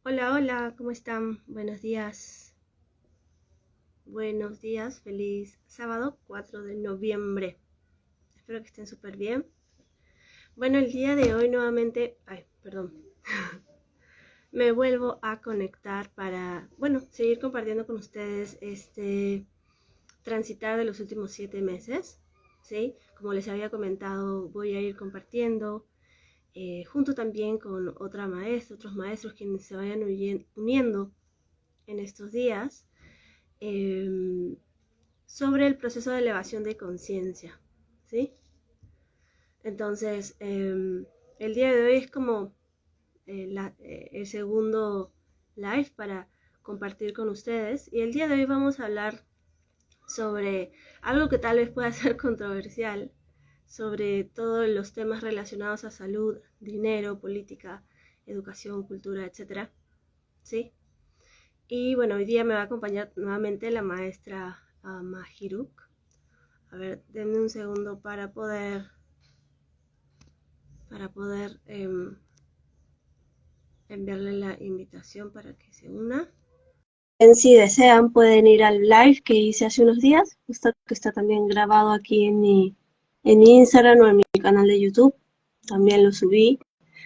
Hola, hola, ¿cómo están? Buenos días. Buenos días, feliz sábado 4 de noviembre. Espero que estén súper bien. Bueno, el día de hoy nuevamente, perdón, me vuelvo a conectar para, seguir compartiendo con ustedes este transitar de los últimos 7 meses, ¿sí? Como les había comentado, voy a ir compartiendo junto también con otros maestros quienes se vayan uniendo en estos días. Sobre el proceso de elevación de conciencia, ¿sí? Entonces, el día de hoy es como el segundo live para compartir con ustedes, y el día de hoy vamos a hablar sobre algo que tal vez pueda ser controversial, sobre todos los temas relacionados a salud, dinero, política, educación, cultura, etcétera, ¿sí? Y bueno, hoy día me va a acompañar nuevamente la maestra Mahiruk. A ver, denme un segundo para poder enviarle la invitación para que se una. Si desean pueden ir al live que hice hace unos días, que está también grabado aquí en mi Instagram o en mi canal de YouTube. También lo subí,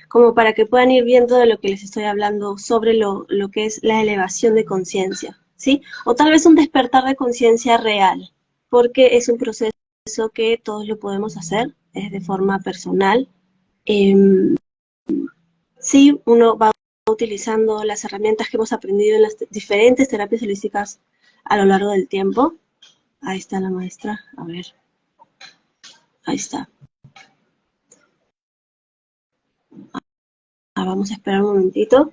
como para que puedan ir viendo de lo que les estoy hablando sobre lo que es la elevación de conciencia, ¿sí? O tal vez un despertar de conciencia real, porque es un proceso que todos lo podemos hacer, es de forma personal. Sí, uno va utilizando las herramientas que hemos aprendido en las diferentes terapias holísticas a lo largo del tiempo. Ahí está la maestra, a ver, ahí está. Vamos a esperar un momentito.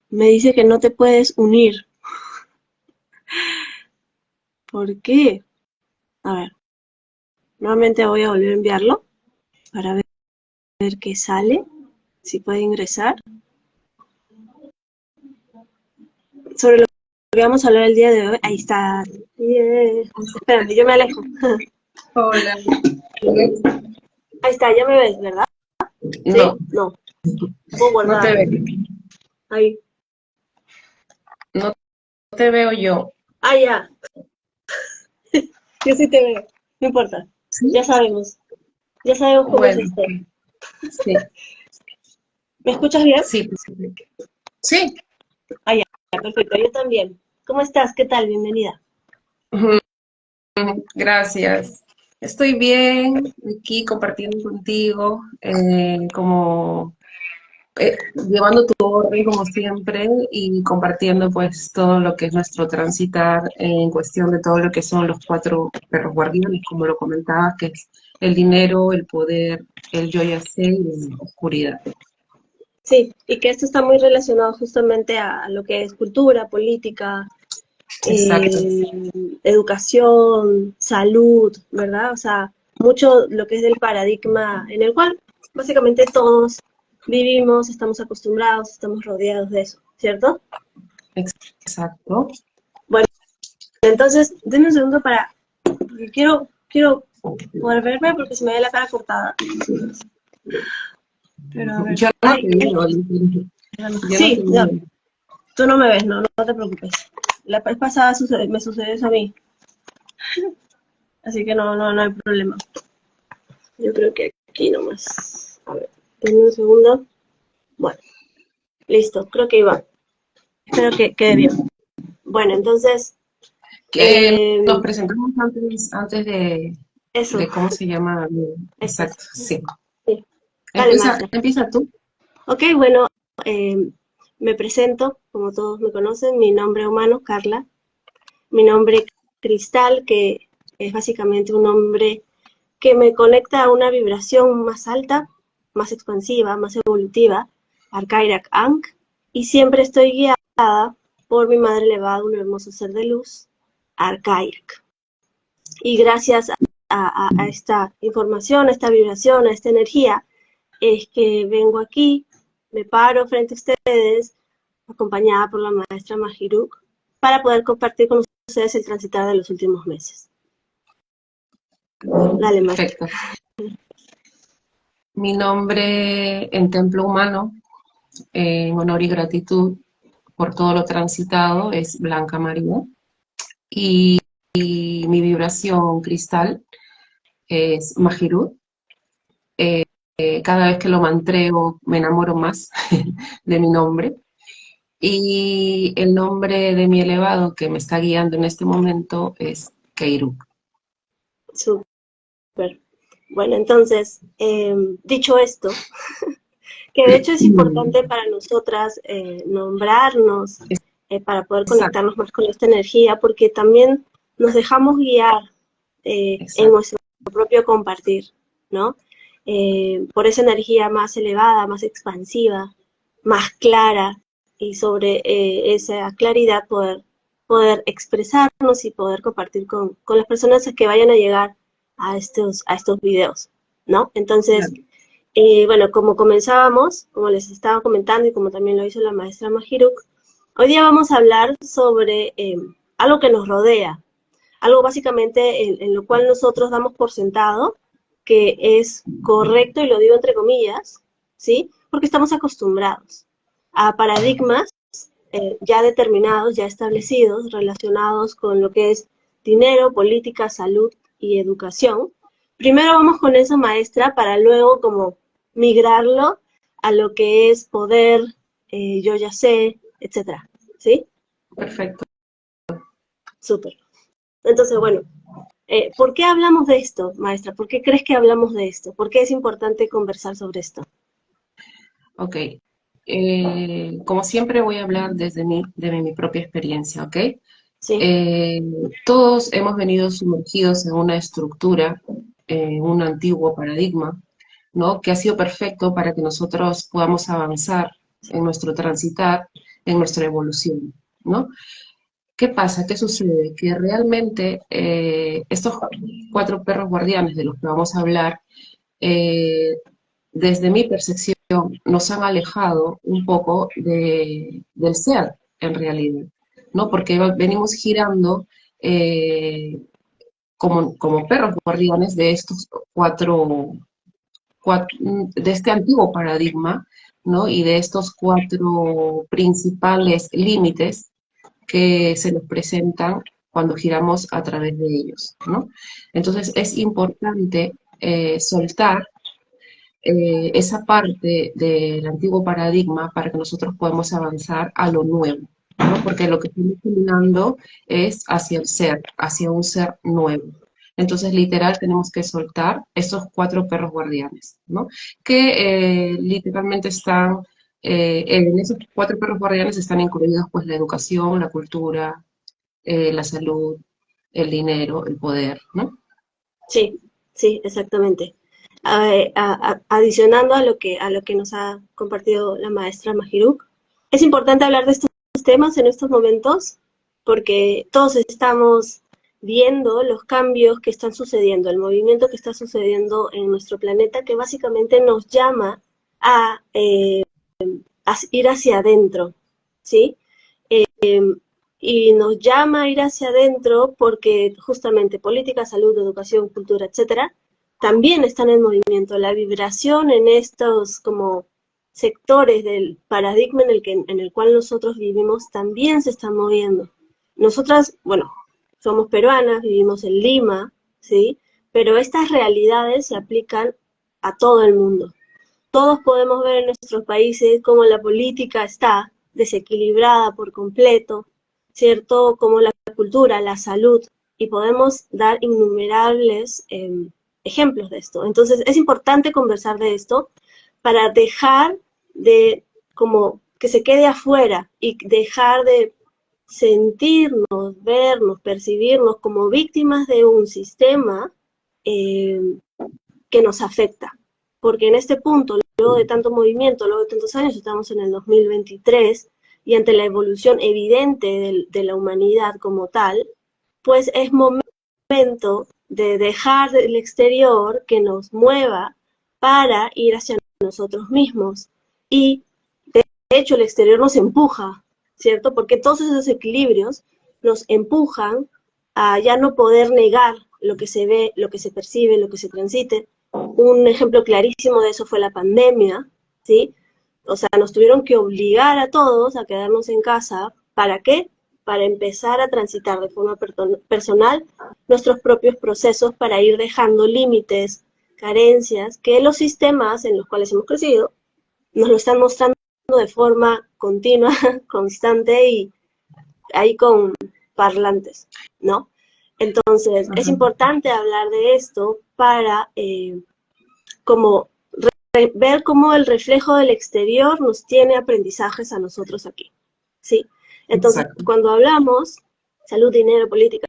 Me dice que no te puedes unir. ¿Por qué? A ver, nuevamente voy a volver a enviarlo para ver qué sale, si puede ingresar. Sobre lo que vamos a hablar el día de hoy, ahí está. Espérame, yo me alejo. Hola. Ahí está, ya me ves, ¿verdad? ¿Sí? No, No. Puedo no te guardar. veo. Ahí. No te veo yo. Ya. Yo sí te veo. No importa. ¿Sí? Ya sabemos. Ya sabemos cómo es Bueno, esto. sí, ¿Me escuchas bien? sí, sí. Ya. Perfecto. Yo también. ¿Cómo estás? ¿Qué tal? Bienvenida. Ujú, gracias. Estoy bien aquí compartiendo contigo, llevando tu orden como siempre y compartiendo pues todo lo que es nuestro transitar en cuestión de todo lo que son los cuatro perros guardianes, como lo comentabas, que es el dinero, el poder, el yo ya sé y la oscuridad. Sí, y que esto está muy relacionado justamente a lo que es cultura, política, Exacto. eh, educación, salud, ¿verdad? O sea, mucho lo que es del paradigma en el cual básicamente todos vivimos, estamos acostumbrados, estamos rodeados de eso, ¿cierto? Exacto. Bueno, entonces, denme un segundo porque quiero poder verme porque se me ve la cara cortada. Pero a ver, Yo no ay, te digo, yo no te sí, no, digo. tú no me ves, no te preocupes. La vez pasada me sucedió eso a mí, así que no hay problema. Yo creo que aquí nomás. A ver, denme un segundo. Bueno, listo, creo que iba. Espero que quede bien. Bueno, entonces, Que nos eh, presentamos antes eso, de cómo se llama. eso. Exacto, sí. Sí. Dale, maestra. Empieza tú. Ok, bueno, eh, me presento, como todos me conocen, mi nombre humano, Carla. Mi nombre Cristal, que es básicamente un nombre que me conecta a una vibración más alta, más expansiva, más evolutiva, Arkairak Ankh, y siempre estoy guiada por mi madre elevada, un hermoso ser de luz, Arkairak. Y gracias a esta información, a esta vibración, a esta energía, es que vengo aquí, me paro frente a ustedes, acompañada por la maestra Mahiruk, para poder compartir con ustedes el transitar de los últimos meses. Dale, maestra. Perfecto. Mi nombre en Templo Humano, en honor y gratitud por todo lo transitado, es Blanca María. Y mi vibración cristal es Mahirut. Cada vez que lo mantreo me enamoro más de mi nombre. Y el nombre de mi elevado que me está guiando en este momento es Keiruk. Súper. Bueno, entonces, dicho esto, que de hecho es importante para nosotras nombrarnos, para poder conectarnos más con esta energía, porque también nos dejamos guiar en nuestro propio compartir, ¿no? Por esa energía más elevada, más expansiva, más clara, y sobre esa claridad poder expresarnos y poder compartir con las personas que vayan a llegar a estos videos, ¿no? Entonces, bueno, como comenzábamos, como les estaba comentando y como también lo hizo la maestra Mahiruk, hoy día vamos a hablar sobre algo que nos rodea, algo básicamente en lo cual nosotros damos por sentado que es correcto, y lo digo entre comillas, ¿sí? Porque estamos acostumbrados a paradigmas ya determinados, ya establecidos, relacionados con lo que es dinero, política, salud y educación. Primero vamos con eso, maestra, para luego como migrarlo a lo que es poder, yo ya sé, etcétera, ¿sí? Perfecto. Súper. Entonces, bueno, ¿por qué hablamos de esto, maestra? ¿Por qué crees que hablamos de esto? ¿Por qué es importante conversar sobre esto? Ok. Como siempre voy a hablar desde mi propia experiencia, ¿ok? Sí. Todos hemos venido sumergidos en una estructura, en un antiguo paradigma, ¿no? Que ha sido perfecto para que nosotros podamos avanzar en nuestro transitar, en nuestra evolución, ¿no? ¿Qué pasa? ¿Qué sucede? Que realmente estos 4 perros guardianes de los que vamos a hablar, desde mi percepción, nos han alejado un poco del ser, en realidad, ¿no? Porque venimos girando como perros guardianes de estos de este antiguo paradigma, ¿no? Y de estos 4 principales límites que se nos presentan cuando giramos a través de ellos, ¿no? Entonces es importante soltar esa parte del antiguo paradigma para que nosotros podamos avanzar a lo nuevo, ¿no? Porque lo que estamos caminando es hacia el ser, hacia un ser nuevo. Entonces, literal, tenemos que soltar esos 4 perros guardianes, ¿no? Que literalmente están, en esos 4 perros guardianes están incluidos pues la educación, la cultura, la salud, el dinero, el poder, ¿no? Sí, sí, exactamente. Adicionando a lo que nos ha compartido la maestra Mahiruk, es importante hablar de estos temas en estos momentos porque todos estamos viendo los cambios que están sucediendo, el movimiento que está sucediendo en nuestro planeta, que básicamente nos llama a ir hacia adentro, ¿sí? Y nos llama a ir hacia adentro porque justamente política, salud, educación, cultura, etcétera, también están en movimiento. La vibración en estos como sectores del paradigma en el cual nosotros vivimos también se está moviendo. Nosotras, bueno, somos peruanas, vivimos en Lima, ¿sí? Pero estas realidades se aplican a todo el mundo. Todos podemos ver en nuestros países cómo la política está desequilibrada por completo, ¿cierto? Como la cultura, la salud, y podemos dar innumerables ejemplos de esto. Entonces, es importante conversar de esto para dejar de como que se quede afuera y dejar de sentirnos, vernos, percibirnos como víctimas de un sistema que nos afecta. Porque en este punto, luego de tanto movimiento, luego de tantos años, estamos en el 2023, y ante la evolución evidente de la humanidad como tal, pues es momento de dejar el exterior que nos mueva para ir hacia nosotros mismos. Y de hecho el exterior nos empuja, ¿cierto? Porque todos esos equilibrios nos empujan a ya no poder negar lo que se ve, lo que se percibe, lo que se transite. Un ejemplo clarísimo de eso fue la pandemia, ¿sí? O sea, nos tuvieron que obligar a todos a quedarnos en casa. ¿Para qué? Para empezar a transitar de forma personal nuestros propios procesos para ir dejando límites, carencias, que los sistemas en los cuales hemos crecido nos lo están mostrando de forma continua, constante y ahí con parlantes, ¿no? Entonces, es importante hablar de esto para como ver cómo el reflejo del exterior nos tiene aprendizajes a nosotros aquí, ¿sí? Entonces, Exacto. cuando hablamos salud, dinero, política,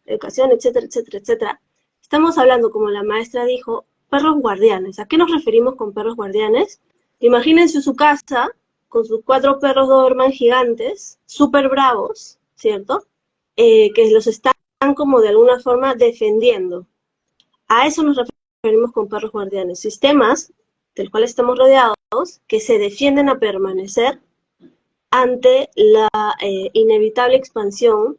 educación, etcétera, etcétera, etcétera, estamos hablando, como la maestra dijo, perros guardianes. ¿A qué nos referimos con perros guardianes? Imagínense su casa con sus 4 perros Doberman gigantes, súper bravos, ¿cierto? Que los están como de alguna forma defendiendo. A eso nos referimos con perros guardianes. Sistemas del cual estamos rodeados que se defienden a permanecer ante la inevitable expansión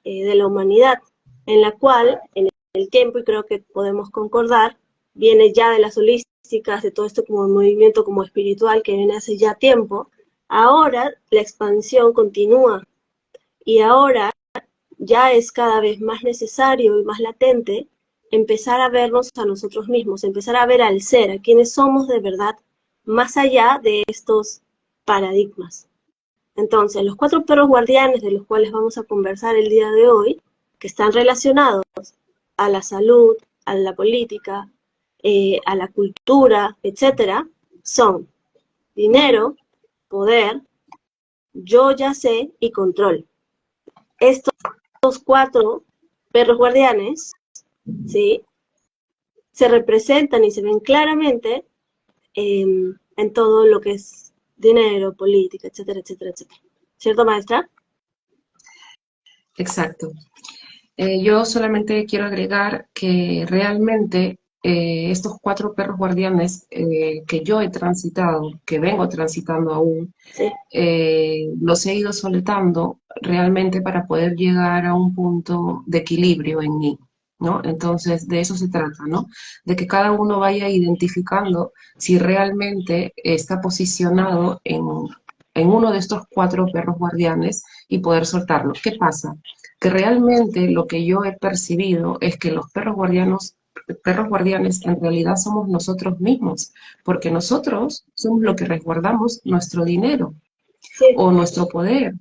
de la humanidad, en la cual en el tiempo, y creo que podemos concordar, viene ya de las holísticas, de todo esto como un movimiento como espiritual que viene hace ya tiempo. Ahora la expansión continúa y ahora ya es cada vez más necesario y más latente empezar a vernos a nosotros mismos, empezar a ver al ser, a quienes somos de verdad, más allá de estos paradigmas. Entonces, los 4 perros guardianes de los cuales vamos a conversar el día de hoy, que están relacionados a la salud, a la política, a la cultura, etcétera, son dinero, poder, yo ya sé y control. Estos 4 perros guardianes, ¿sí?, se representan y se ven claramente en todo lo que es dinero, política, etcétera, etcétera, etcétera. ¿Cierto, maestra? Exacto. Yo solamente quiero agregar que realmente estos 4 perros guardianes que yo he transitado, que vengo transitando aún, Sí. los he ido soltando realmente para poder llegar a un punto de equilibrio en mí, ¿no? Entonces, de eso se trata, ¿no? De que cada uno vaya identificando si realmente está posicionado en uno de estos 4 perros guardianes y poder soltarlo. ¿Qué pasa? Que realmente lo que yo he percibido es que los perros guardianes en realidad somos nosotros mismos, porque nosotros somos lo que resguardamos nuestro dinero Sí. o nuestro poder.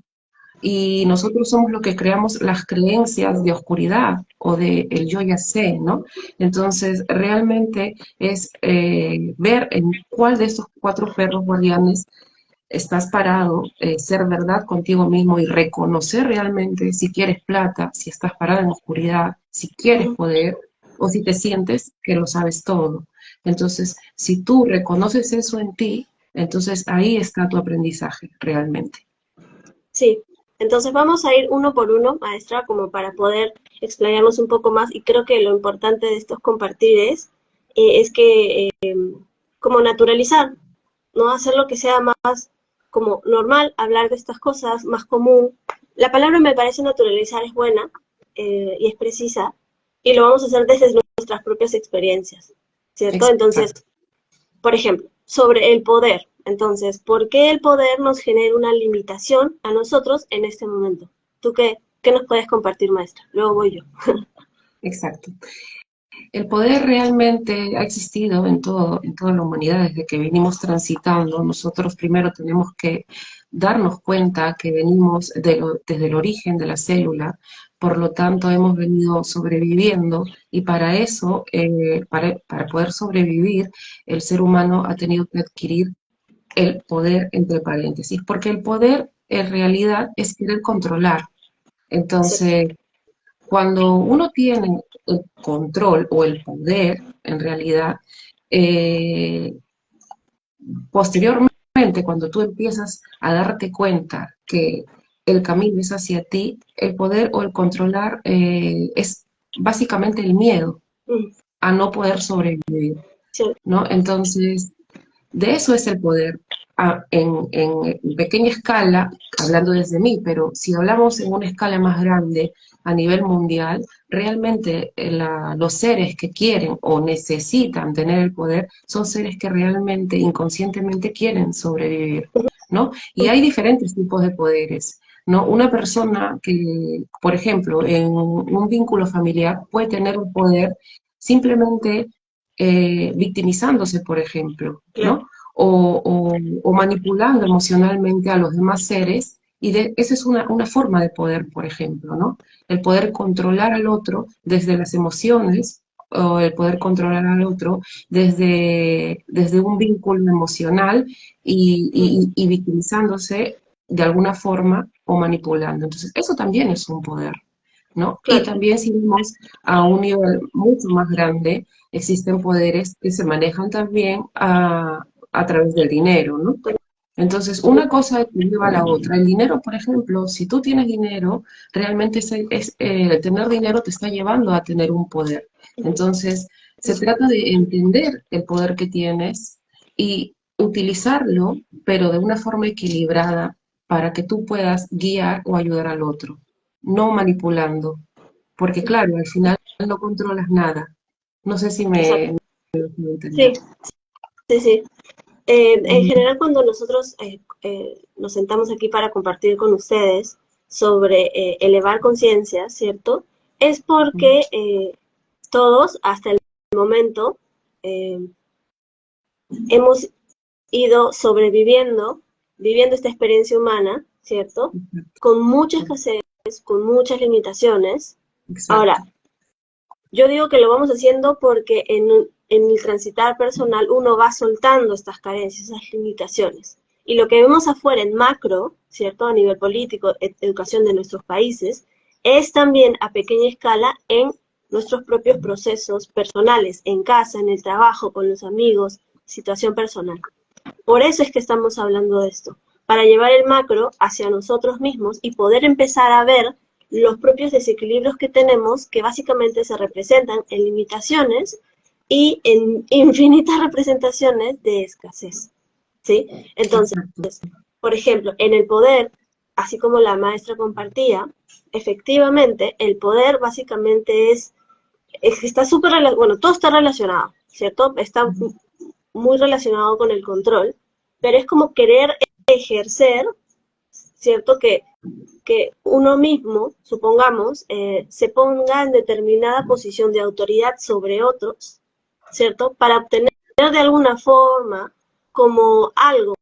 Y nosotros somos los que creamos las creencias de oscuridad o de el yo ya sé, ¿no? Entonces, realmente es ver en cuál de estos 4 perros guardianes estás parado, ser verdad contigo mismo y reconocer realmente si quieres plata, si estás parada en oscuridad, si quieres poder o si te sientes que lo sabes todo. Entonces, si tú reconoces eso en ti, entonces ahí está tu aprendizaje realmente. Sí. Entonces vamos a ir uno por uno, maestra, como para poder explayarnos un poco más. Y creo que lo importante de estos compartires es que como naturalizar, ¿no? Hacer lo que sea más como normal, hablar de estas cosas, más común. La palabra me parece naturalizar es buena y es precisa, y lo vamos a hacer desde nuestras propias experiencias, ¿cierto? Entonces, Exacto. por ejemplo, sobre el poder. Entonces, ¿por qué el poder nos genera una limitación a nosotros en este momento? ¿Tú qué nos puedes compartir, maestra? Luego voy yo. Exacto. El poder realmente ha existido en toda la humanidad desde que venimos transitando. Nosotros primero tenemos que darnos cuenta que venimos desde el origen de la célula, por lo tanto hemos venido sobreviviendo y para eso, para poder sobrevivir, el ser humano ha tenido que adquirir el poder, entre paréntesis, porque el poder en realidad es querer controlar. Sí, Entonces, cuando uno tiene el control o el poder, en realidad, eh, posteriormente, cuando tú empiezas a darte cuenta que el camino es hacia ti, el poder o el controlar es básicamente el miedo a no poder sobrevivir, sí, ¿no? Entonces, De eso es el poder. En pequeña escala, hablando desde mí, pero si hablamos en una escala más grande a nivel mundial, realmente los seres que quieren o necesitan tener el poder son seres que realmente inconscientemente quieren sobrevivir, ¿no? Y hay diferentes tipos de poderes, ¿no? Una persona que, por ejemplo, en un vínculo familiar puede tener un poder simplemente victimizándose, por ejemplo, Claro. ¿no? O manipulando emocionalmente a los demás seres, y esa es una forma de poder, por ejemplo, ¿no? El poder controlar al otro desde las emociones, o el poder controlar al otro desde un vínculo emocional y victimizándose de alguna forma o manipulando. Entonces, eso también es un poder, ¿no? Y Claro. también si vamos a un nivel mucho más grande, existen poderes que se manejan también a través del dinero, ¿no? Entonces, una cosa lleva a la otra. El dinero, por ejemplo, si tú tienes dinero, realmente tener dinero te está llevando a tener un poder. Entonces, se trata de entender el poder que tienes y utilizarlo, pero de una forma equilibrada para que tú puedas guiar o ayudar al otro, no manipulando, porque claro, al final no controlas nada. No sé si Exacto. me puedo entender. Sí, sí, sí. En Ujú, general, cuando nosotros nos sentamos aquí para compartir con ustedes sobre elevar conciencia, ¿cierto? Es ujú, porque todos, hasta el momento, eh, hemos ido sobreviviendo, viviendo esta experiencia humana, ¿cierto? Con mucha escasez, con muchas limitaciones. exacto. Ahora, yo digo que lo vamos haciendo porque en el transitar personal uno va soltando estas carencias, esas limitaciones. Y lo que vemos afuera en macro, ¿cierto? A nivel político, educación de nuestros países, es también a pequeña escala en nuestros propios procesos personales, en casa, en el trabajo, con los amigos, situación personal. Por eso es que estamos hablando de esto, para llevar el macro hacia nosotros mismos y poder empezar a ver los propios desequilibrios que tenemos, que básicamente se representan en limitaciones y en infinitas representaciones de escasez, ¿sí? Entonces, Exacto. por ejemplo, en el poder, así como la maestra compartía, efectivamente, el poder básicamente es que está súper, bueno, todo está relacionado, ¿cierto? Está muy relacionado con el control, pero es como querer ejercer, ¿cierto? Que uno mismo, supongamos, se ponga en determinada posición de autoridad sobre otros, ¿cierto? Para obtener de alguna forma como algo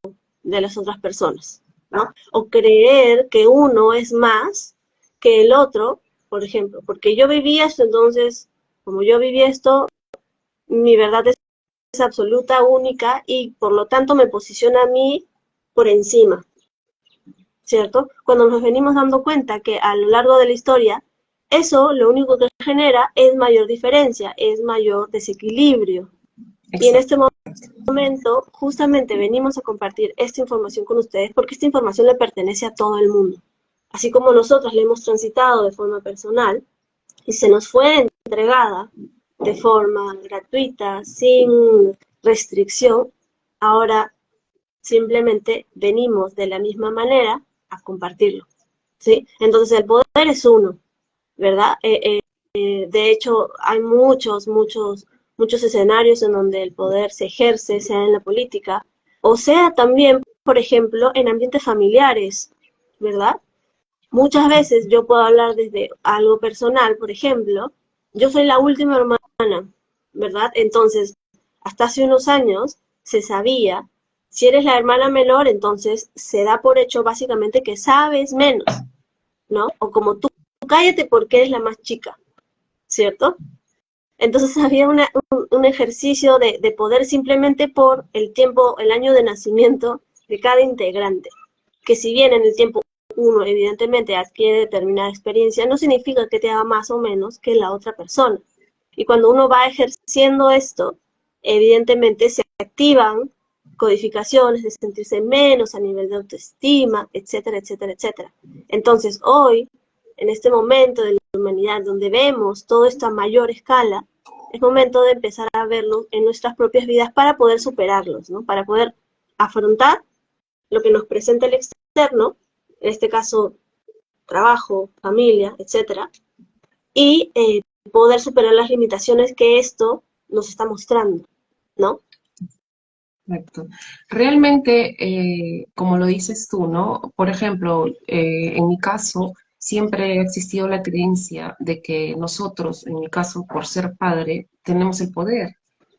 de las otras personas, ¿no? O creer que uno es más que el otro, por ejemplo, porque yo viví esto, entonces, como yo viví esto, mi verdad es absoluta, única y por lo tanto me posiciona a mí por encima, ¿cierto? Cuando nos venimos dando cuenta que a lo largo de la historia, eso lo único que genera es mayor diferencia, es mayor desequilibrio. Y en este Exacto. momento, justamente venimos a compartir esta información con ustedes porque esta información le pertenece a todo el mundo. Así como nosotros la hemos transitado de forma personal y se nos fue entregada de forma gratuita, sin restricción, ahora simplemente venimos de la misma manera a compartirlo, ¿sí? Entonces el poder es uno, ¿verdad? De hecho, hay muchos escenarios en donde el poder se ejerce, sea en la política, o sea también, por ejemplo, en ambientes familiares, ¿verdad? Muchas veces yo puedo hablar desde algo personal, por ejemplo, yo soy la última hermana, ¿verdad? Entonces, hasta hace unos años se sabía, si eres la hermana menor, entonces se da por hecho básicamente que sabes menos, ¿no? O como tú cállate porque eres la más chica, ¿cierto? Entonces había un ejercicio de poder simplemente por el tiempo, el año de nacimiento de cada integrante, que si bien en el tiempo uno evidentemente adquiere determinada experiencia, no significa que te haga más o menos que la otra persona. Y cuando uno va ejerciendo esto, evidentemente se activan codificaciones de sentirse menos a nivel de autoestima, etcétera, etcétera, etcétera. Entonces hoy, en este momento de la humanidad, donde vemos todo esto a mayor escala, es momento de empezar a verlos en nuestras propias vidas para poder superarlos, ¿no? Para poder afrontar lo que nos presenta el externo, en este caso trabajo, familia, etcétera, y poder superar las limitaciones que esto nos está mostrando, ¿no? Exacto. Realmente, como lo dices tú, ¿no? Por ejemplo, en mi caso, siempre ha existido la creencia de que nosotros, en mi caso, por ser padre, tenemos el poder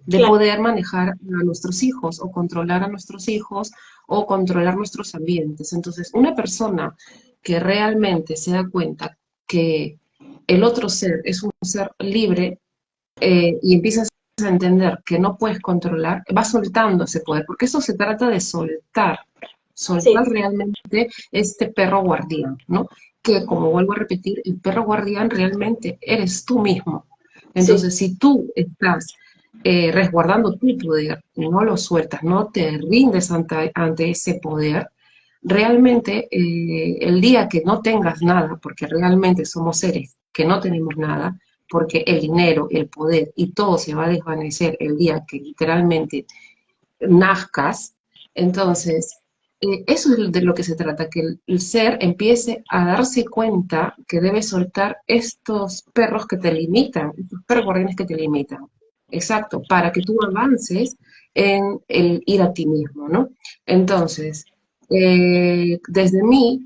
de Claro, poder manejar a nuestros hijos o controlar a nuestros hijos o controlar nuestros ambientes. Entonces, una persona que realmente se da cuenta que el otro ser es un ser libre, y empiezas a entender que no puedes controlar, vas soltando ese poder, porque eso se trata de soltar, sí, soltar realmente este perro guardián, ¿no? Que, como vuelvo a repetir, el perro guardián realmente eres tú mismo. sí, Entonces, si tú estás resguardando tu poder y no lo sueltas, no te rindes ante ese poder, realmente el día que no tengas nada, porque realmente somos seres que no tenemos nada, porque el dinero, el poder y todo se va a desvanecer el día que literalmente nazcas. Entonces, eso es de lo que se trata, que el ser empiece a darse cuenta que debe soltar estos perros que te limitan, estos perros sí, guardianes que te limitan. Exacto, para que tú avances en el ir a ti mismo, ¿no? Entonces, desde mí,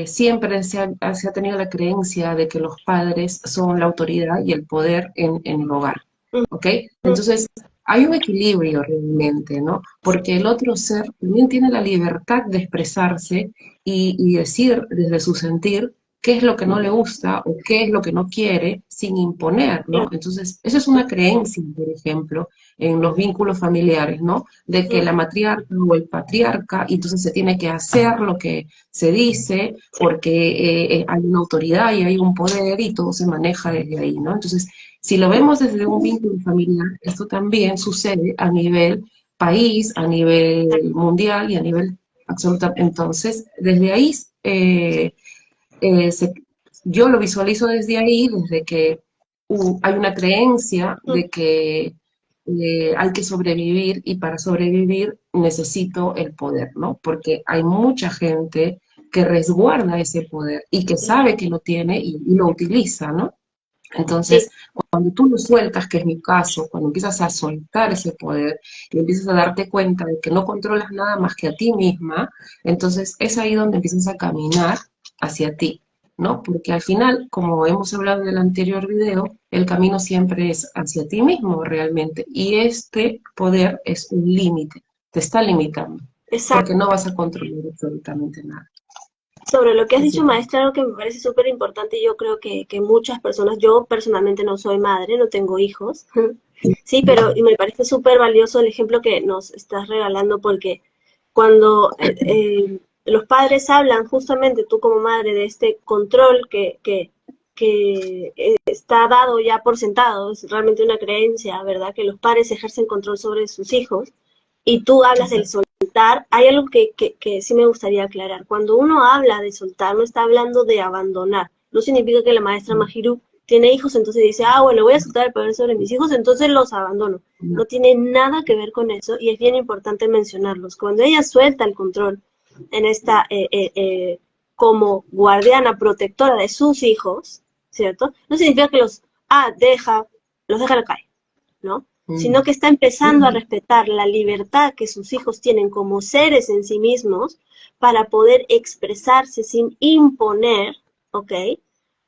siempre se ha tenido la creencia de que los padres son la autoridad y el poder en el hogar, ¿ok? Entonces, hay un equilibrio realmente, ¿no? Porque el otro ser también tiene la libertad de expresarse y decir desde su sentir qué es lo que no le gusta o qué es lo que no quiere sin imponer, ¿no? claro, Entonces, eso es una creencia, por ejemplo, en los vínculos familiares, ¿no? De que la matriarca o el patriarca, y entonces se tiene que hacer lo que se dice porque hay una autoridad y hay un poder y todo se maneja desde ahí, ¿no? Entonces, si lo vemos desde un vínculo familiar, esto también sucede a nivel país, a nivel mundial y a nivel absoluto. Entonces, desde ahí, eh, se- yo lo visualizo desde ahí, desde que hay una creencia de que hay que sobrevivir y para sobrevivir necesito el poder, ¿no? Porque hay mucha gente que resguarda ese poder y que sabe que lo tiene y lo utiliza, ¿no? sí, Entonces, cuando tú lo sueltas, que es mi caso, cuando empiezas a soltar ese poder y empiezas a darte cuenta de que no controlas nada más que a ti misma, entonces es ahí donde empiezas a caminar hacia ti, ¿no? Porque al final, como hemos hablado en el anterior video, el camino siempre es hacia ti mismo realmente. Y este poder es un límite, te está limitando, exacto. porque no vas a controlar absolutamente nada. Sobre lo que has Así dicho, es. maestra, algo que me parece súper importante, yo creo que muchas personas, yo personalmente no soy madre, no tengo hijos, sí, pero y me parece súper valioso el ejemplo que nos estás regalando porque cuando los padres hablan justamente tú como madre de este control que está dado ya por sentado, es realmente una creencia, ¿verdad? Que los padres ejercen control sobre sus hijos y tú hablas del Exacto. soltar, hay algo que sí me gustaría aclarar. Cuando uno habla de soltar, no está hablando de abandonar. No significa que la maestra Mahiru tiene hijos, entonces dice, ah, bueno, voy a soltar el poder sobre mis hijos, entonces los abandono. No, No tiene nada que ver con eso y es bien importante mencionarlos. Cuando ella suelta el control en esta, como guardiana protectora de sus hijos, ¿cierto? No significa que los deja a la calle, ¿no? Sino no. que está empezando a respetar la libertad que sus hijos tienen como seres en sí mismos para poder expresarse sin imponer, ¿ok?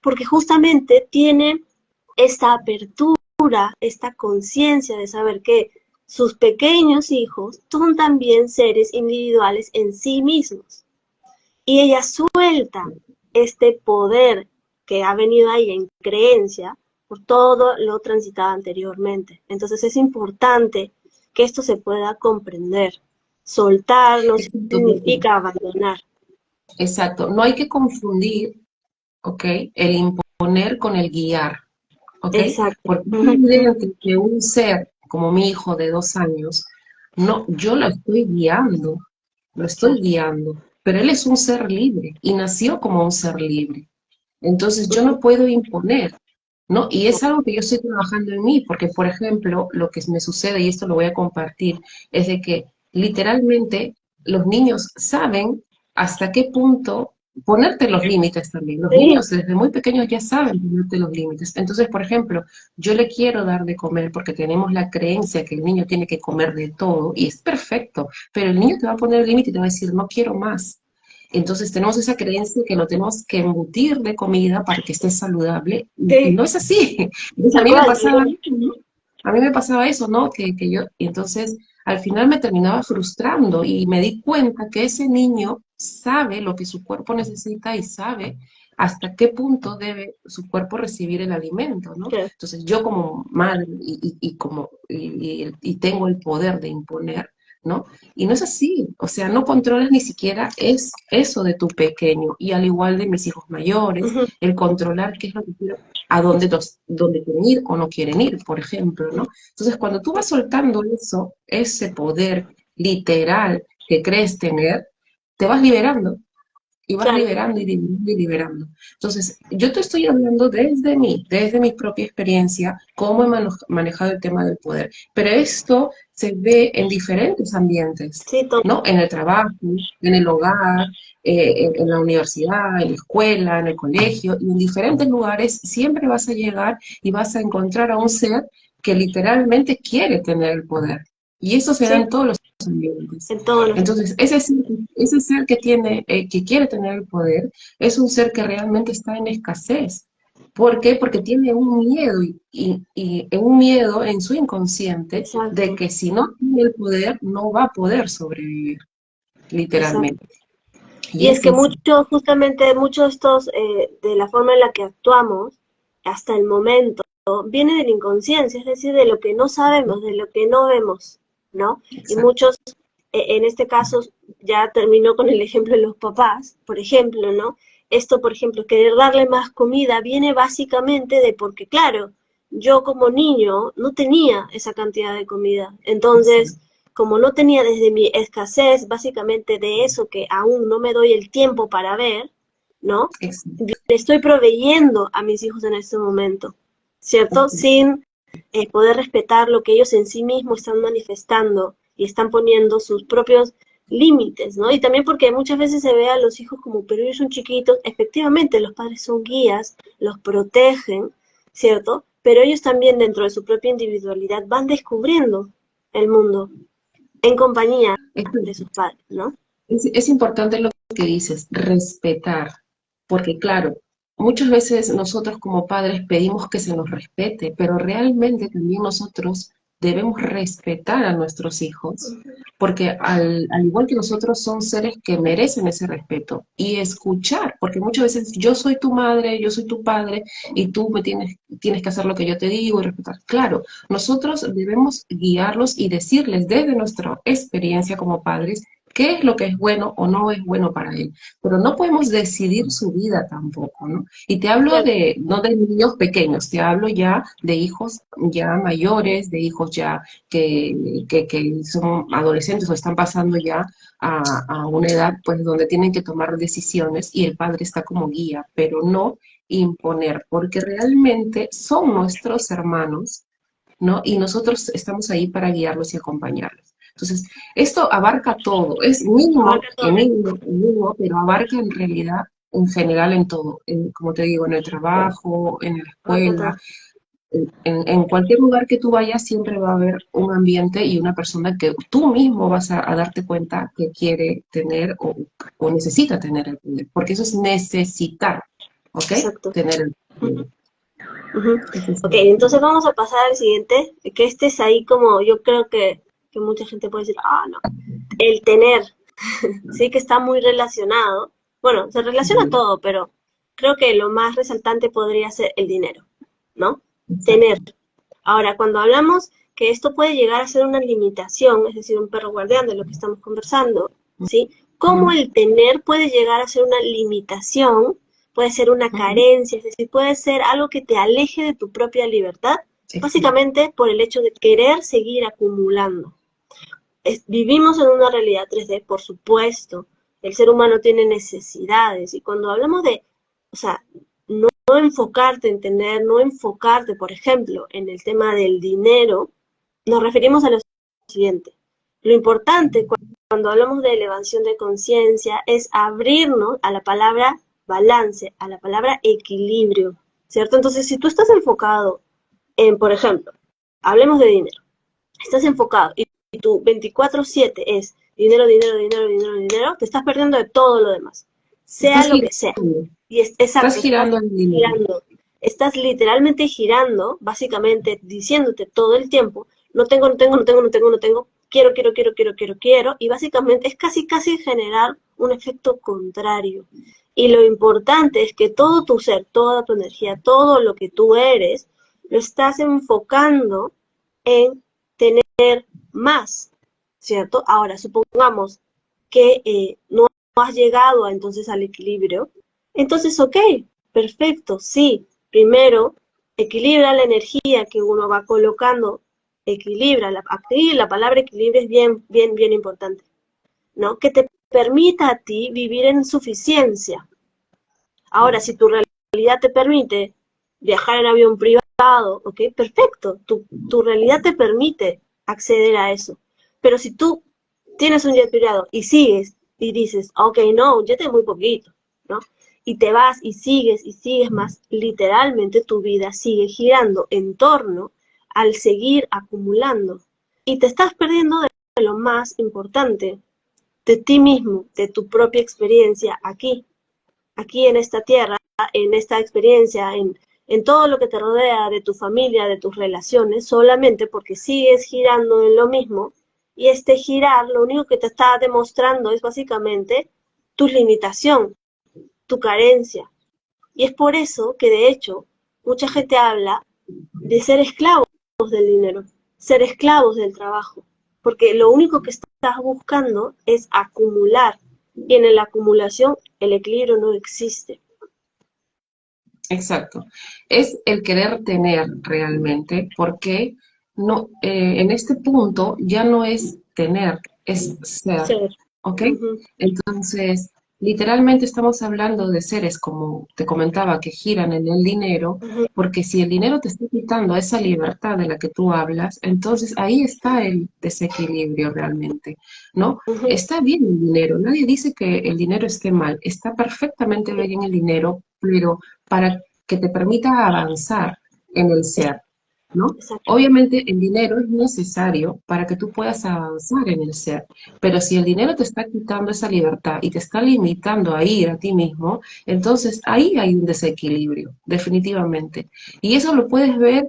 Porque justamente tiene esta apertura, esta conciencia de saber que sus pequeños hijos son también seres individuales en sí mismos. Y ella suelta este poder que ha venido ahí en creencia por todo lo transitado anteriormente. Entonces es importante que esto se pueda comprender. Soltar no significa abandonar. Exacto, no hay que confundir, ¿ok? El imponer con el guiar, ¿ok? Exacto. Porque es evidente que un ser como mi hijo de 2 años, no, yo lo estoy guiando, pero él es un ser libre y nació como un ser libre. Entonces yo no puedo imponer, ¿no? Y es algo que yo estoy trabajando en mí, porque, por ejemplo, lo que me sucede, y esto lo voy a compartir, es de que literalmente los niños saben hasta qué punto ponerte los límites también. Los Sí, niños desde muy pequeños ya saben ponerte los límites. Entonces, por ejemplo, yo le quiero dar de comer porque tenemos la creencia que el niño tiene que comer de todo, y es perfecto, pero el niño te va a poner el límite y te va a decir, no quiero más. Entonces tenemos esa creencia que lo tenemos que embutir de comida para que esté saludable y sí, no es así. Entonces a tal mí me cual, tal pasaba cual. eso, ¿no? A mí me pasaba eso, ¿no? Que yo, y entonces al final me terminaba frustrando y me di cuenta que ese niño sabe lo que su cuerpo necesita y sabe hasta qué punto debe su cuerpo recibir el alimento, ¿no? Claro. Entonces yo como madre y tengo el poder de imponer, ¿no? Y no es así, o sea, no controlas ni siquiera es eso de tu pequeño, y al igual de mis hijos mayores, Ujú. el controlar qué es lo que quiero, dónde quieren ir o no quieren ir, por ejemplo, ¿no? Entonces, cuando tú vas soltando eso, ese poder literal que crees tener, te vas liberando, y vas Claro. liberando y liberando y liberando. Entonces, yo te estoy hablando desde mi propia experiencia, cómo he manejado el tema del poder. Pero esto se ve en diferentes ambientes, Sí, ¿no? En el trabajo, en el hogar, en la universidad, en la escuela, en el colegio, y en diferentes lugares siempre vas a llegar y vas a encontrar a un ser que literalmente quiere tener el poder. Y eso se da sí, en todos los ambientes. en todos los... Entonces, ese ser que quiere tener el poder, es un ser que realmente está en escasez. ¿Por qué? Porque tiene un miedo y un miedo en su inconsciente de Exacto, que si no tiene el poder, no va a poder sobrevivir, exacto. literalmente. Y Y es es que eso. muchos, justamente muchos de estos, de la forma en la que actuamos, hasta el momento, viene de la inconsciencia, es decir, de lo que no sabemos, de lo que no vemos, ¿no? Y Exacto. muchos, en este caso, ya terminó con el ejemplo de los papás, por ejemplo, ¿no? Esto, por ejemplo, querer darle más comida viene básicamente de porque, claro, yo como niño no tenía esa cantidad de comida. Entonces, Exacto. como no tenía desde mi escasez, básicamente de eso que aún no me doy el tiempo para ver, ¿no? Exacto. Le estoy proveyendo a mis hijos en este momento, ¿cierto? Sin poder respetar lo que ellos en sí mismos están manifestando y están poniendo sus propios límites, ¿no? Y también porque muchas veces se ve a los hijos como, pero ellos son chiquitos, efectivamente los padres son guías, los protegen, ¿cierto? Pero ellos también dentro de su propia individualidad van descubriendo el mundo en compañía de sus padres, ¿no? Es importante lo que dices, respetar, porque claro, muchas veces nosotros como padres pedimos que se nos respete, pero realmente también nosotros debemos respetar a nuestros hijos, porque al igual que nosotros son seres que merecen ese respeto y escuchar, porque muchas veces yo soy tu madre, yo soy tu padre y tú tienes que hacer lo que yo te digo y respetar. Claro, nosotros debemos guiarlos y decirles desde nuestra experiencia como padres qué es lo que es bueno o no es bueno para él. Pero no podemos decidir su vida tampoco, ¿no? Y te hablo Claro, de, no de niños pequeños, te hablo ya de hijos ya mayores, de hijos ya que son adolescentes o están pasando ya a una edad pues donde tienen que tomar decisiones y el padre está como guía, pero no imponer, porque realmente son nuestros hermanos, ¿no? Y nosotros estamos ahí para guiarlos y acompañarlos. Entonces, esto abarca todo, es abarca todo, mínimo, pero abarca en realidad, en general, en todo. Como te digo, en el trabajo, en la abarca escuela, todo. en cualquier lugar que tú vayas, siempre va a haber un ambiente y una persona que tú mismo vas a darte cuenta que quiere tener o necesita tener el poder, porque eso es necesitar, ¿ok? Exacto. Tener el poder. Ujú. Eso es Ok, entonces vamos a pasar al siguiente, que este es ahí como yo creo que mucha gente puede decir, ah, no, el tener, sí que está muy relacionado. Bueno, se relaciona todo, pero creo que lo más resaltante podría ser el dinero, ¿no? Tener. exacto. Ahora, cuando hablamos que esto puede llegar a ser una limitación, es decir, un perro guardián de lo que estamos conversando, ¿sí? ¿Cómo Ujú, el tener puede llegar a ser una limitación? Puede ser una ujú, carencia, es decir, puede ser algo que te aleje de tu propia libertad, exacto. básicamente por el hecho de querer seguir acumulando. Vivimos en una realidad 3D, por supuesto. El ser humano tiene necesidades y cuando hablamos de, o sea, no enfocarte en tener, no enfocarte, por ejemplo, en el tema del dinero, nos referimos a lo siguiente. Lo importante cuando hablamos de elevación de conciencia es abrirnos a la palabra balance, a la palabra equilibrio, ¿cierto? Entonces, si tú estás enfocado en, por ejemplo, hablemos de dinero, estás enfocado y tu 24/7 es dinero, dinero, dinero, dinero, dinero, te estás perdiendo de todo lo demás, sea Estás lo que sea. girando, Y estás exacto, estás girando el dinero. girando, estás literalmente girando, básicamente diciéndote todo el tiempo, no tengo, no tengo, no tengo, no tengo, no tengo, quiero, quiero, quiero, quiero, quiero, quiero, y básicamente es casi, casi generar un efecto contrario. Y lo importante es que todo tu ser, toda tu energía, todo lo que tú eres, lo estás enfocando en tener más, ¿cierto? Ahora, supongamos que no has llegado entonces al equilibrio, entonces, ok, perfecto, sí, primero equilibra la energía que uno va colocando, equilibra, aquí la palabra equilibrio es bien, bien, bien importante, ¿no? Que te permita a ti vivir en suficiencia. Ahora, si tu realidad te permite viajar en avión privado, ok, perfecto, tu realidad te permite acceder a eso. Pero si tú tienes un jet privado y sigues y dices, ok, no, un jet es muy poquito, ¿no? Y te vas y sigues más, literalmente tu vida sigue girando en torno al seguir acumulando. Y te estás perdiendo de lo más importante, de ti mismo, de tu propia experiencia aquí en esta tierra, en esta experiencia, en todo lo que te rodea, de tu familia, de tus relaciones, solamente porque sigues girando en lo mismo. Y este girar lo único que te está demostrando es básicamente tu limitación, tu carencia. Y es por eso que de hecho mucha gente habla de ser esclavos del dinero, ser esclavos del trabajo, porque lo único que estás buscando es acumular. Y en la acumulación el equilibrio no existe. Exacto. Es el querer tener realmente, porque no, en este punto ya no es tener, es ser, Ser. ¿ok? Ujú, Entonces, literalmente estamos hablando de seres, como te comentaba, que giran en el dinero, ujú, porque si el dinero te está quitando esa libertad de la que tú hablas, entonces ahí está el desequilibrio realmente, ¿no? ujú. Está bien el dinero, nadie dice que el dinero esté mal, está perfectamente bien el dinero, pero para que te permita avanzar en el ser, ¿no? Exacto. Obviamente el dinero es necesario para que tú puedas avanzar en el ser, pero si el dinero te está quitando esa libertad y te está limitando a ir a ti mismo, entonces ahí hay un desequilibrio, definitivamente. Y eso lo puedes ver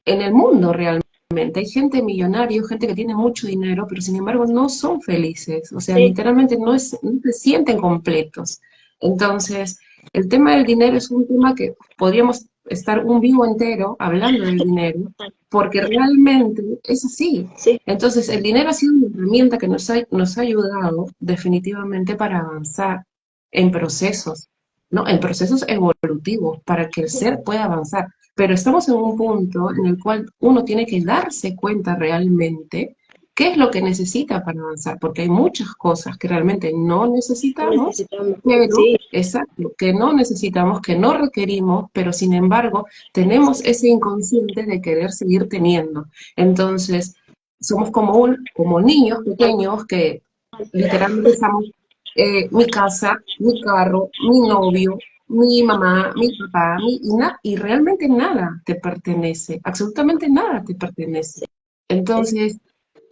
en el mundo realmente. Hay gente millonaria, gente que tiene mucho dinero, pero sin embargo no son felices. O sea, Sí, literalmente no se sienten completos. Entonces, el tema del dinero es un tema que podríamos estar un vivo entero hablando del dinero, porque realmente es así. sí, Entonces, el dinero ha sido una herramienta que nos ha ayudado definitivamente para avanzar en procesos, ¿no? En procesos evolutivos, para que el ser pueda avanzar. Pero estamos en un punto en el cual uno tiene que darse cuenta realmente qué es lo que necesita para avanzar, porque hay muchas cosas que realmente no no necesitamos, necesitamos. pero, Sí, exacto, que no necesitamos, que no requerimos, pero sin embargo tenemos ese inconsciente de querer seguir teniendo. Entonces, somos como niños pequeños que literalmente estamos, mi casa, mi carro, mi novio, mi mamá, mi papá, y realmente nada te pertenece, absolutamente nada te pertenece. es, Entonces,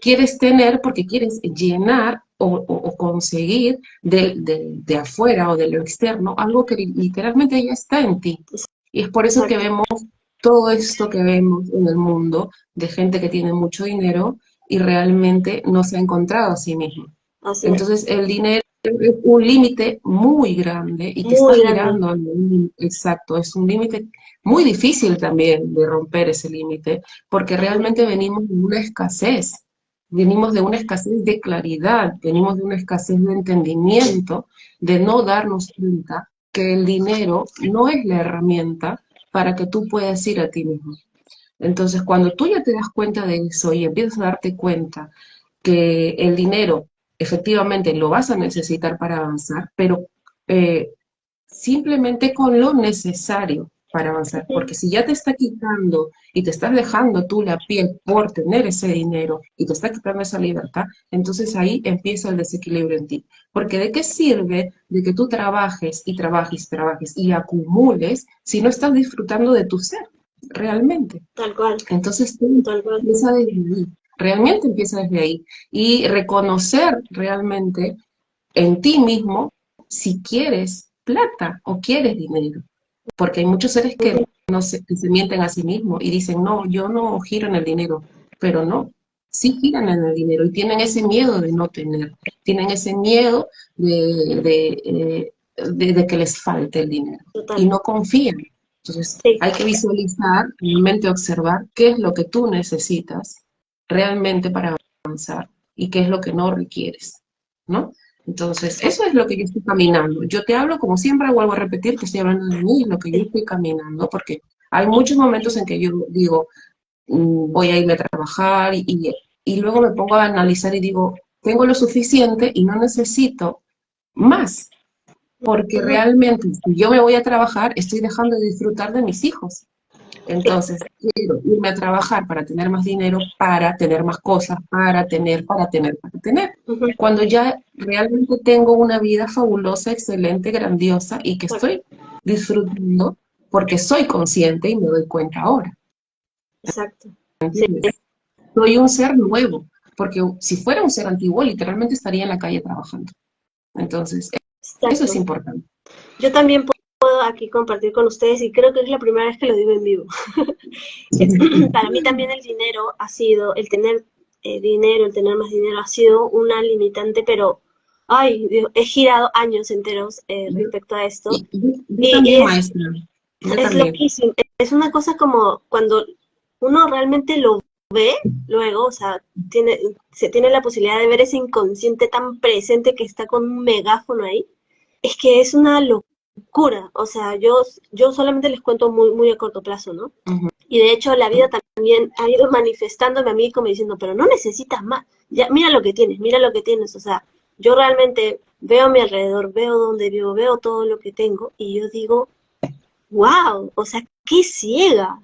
quieres tener porque quieres llenar o conseguir de afuera o de lo externo algo que literalmente ya está en ti. es- Y es por eso que exacto. vemos todo esto que vemos en el mundo de gente que tiene mucho dinero y realmente no se ha encontrado a sí mismo. Así es. Entonces, el dinero es un límite muy grande y que está Muy grande. girando en exacto, es un límite muy difícil también de romper ese límite, porque Ujú, realmente venimos de una escasez de claridad, venimos de una escasez de entendimiento, de no darnos cuenta que el dinero no es la herramienta para que tú puedas ir a ti mismo. Entonces, cuando tú ya te das cuenta de eso y empiezas a darte cuenta que el dinero efectivamente lo vas a necesitar para avanzar, pero eh, simplemente con lo necesario para avanzar. Porque si ya te está quitando y te estás dejando tú la piel por tener ese dinero y te está quitando esa libertad, entonces ahí empieza el desequilibrio en ti. Porque ¿de qué sirve de que tú trabajes y trabajes, trabajes y acumules si no estás disfrutando de tu ser realmente? Tal cual, Entonces tal cual. empieza desde ahí, realmente empieza desde ahí. Y reconocer realmente en ti mismo si quieres plata o quieres dinero. Porque hay muchos seres que, no se, que se mienten a sí mismos y dicen, no, yo no giro en el dinero, pero no, sí giran en el dinero y tienen ese miedo de no tener, tienen ese miedo de que les falte el dinero y Total. no confían. Entonces Sí, hay que visualizar, realmente observar qué es lo que tú necesitas realmente para avanzar y qué es lo que no requieres, ¿no? Entonces, eso exacto. es lo que yo estoy caminando. Yo te hablo, como siempre, vuelvo a repetir que estoy hablando de mí, lo que yo Sí, estoy caminando, porque hay muchos momentos en que yo digo, voy a irme a trabajar y luego me pongo a analizar y digo, tengo lo suficiente y no necesito más, porque ujú, realmente si yo me voy a trabajar, estoy dejando de disfrutar de mis hijos. sí, Entonces, quiero irme a trabajar para tener más dinero, para tener más cosas, para tener, para tener, para tener. ujú, Cuando ya realmente tengo una vida fabulosa, excelente, grandiosa y que exacto, estoy disfrutando porque soy consciente y me doy cuenta ahora. exacto. Sí, ¿Entiendes? Soy un ser nuevo, porque si fuera un ser antiguo, literalmente estaría en la calle trabajando. Entonces, eso es exacto. importante. Yo también puedo aquí compartir con ustedes y creo que es la primera vez que lo digo en vivo. Para mí también el dinero ha sido, el tener dinero, el tener más dinero ha sido una limitante, pero, ay, Dios, he girado años enteros respecto a esto Yo y también, maestra. Yo es también. loquísimo. Es una cosa como cuando uno realmente lo ve luego, o sea, se tiene la posibilidad de ver ese inconsciente tan presente que está con un megáfono ahí, es que es una locura. O sea, yo solamente les cuento muy, muy a corto plazo, ¿no? Ujú. Y de hecho la vida también ha ido manifestándome a mí como diciendo, pero no necesitas más, ya mira lo que tienes, o sea, yo realmente veo a mi alrededor, veo dónde vivo, veo todo lo que tengo y yo digo, wow, o sea, qué ciega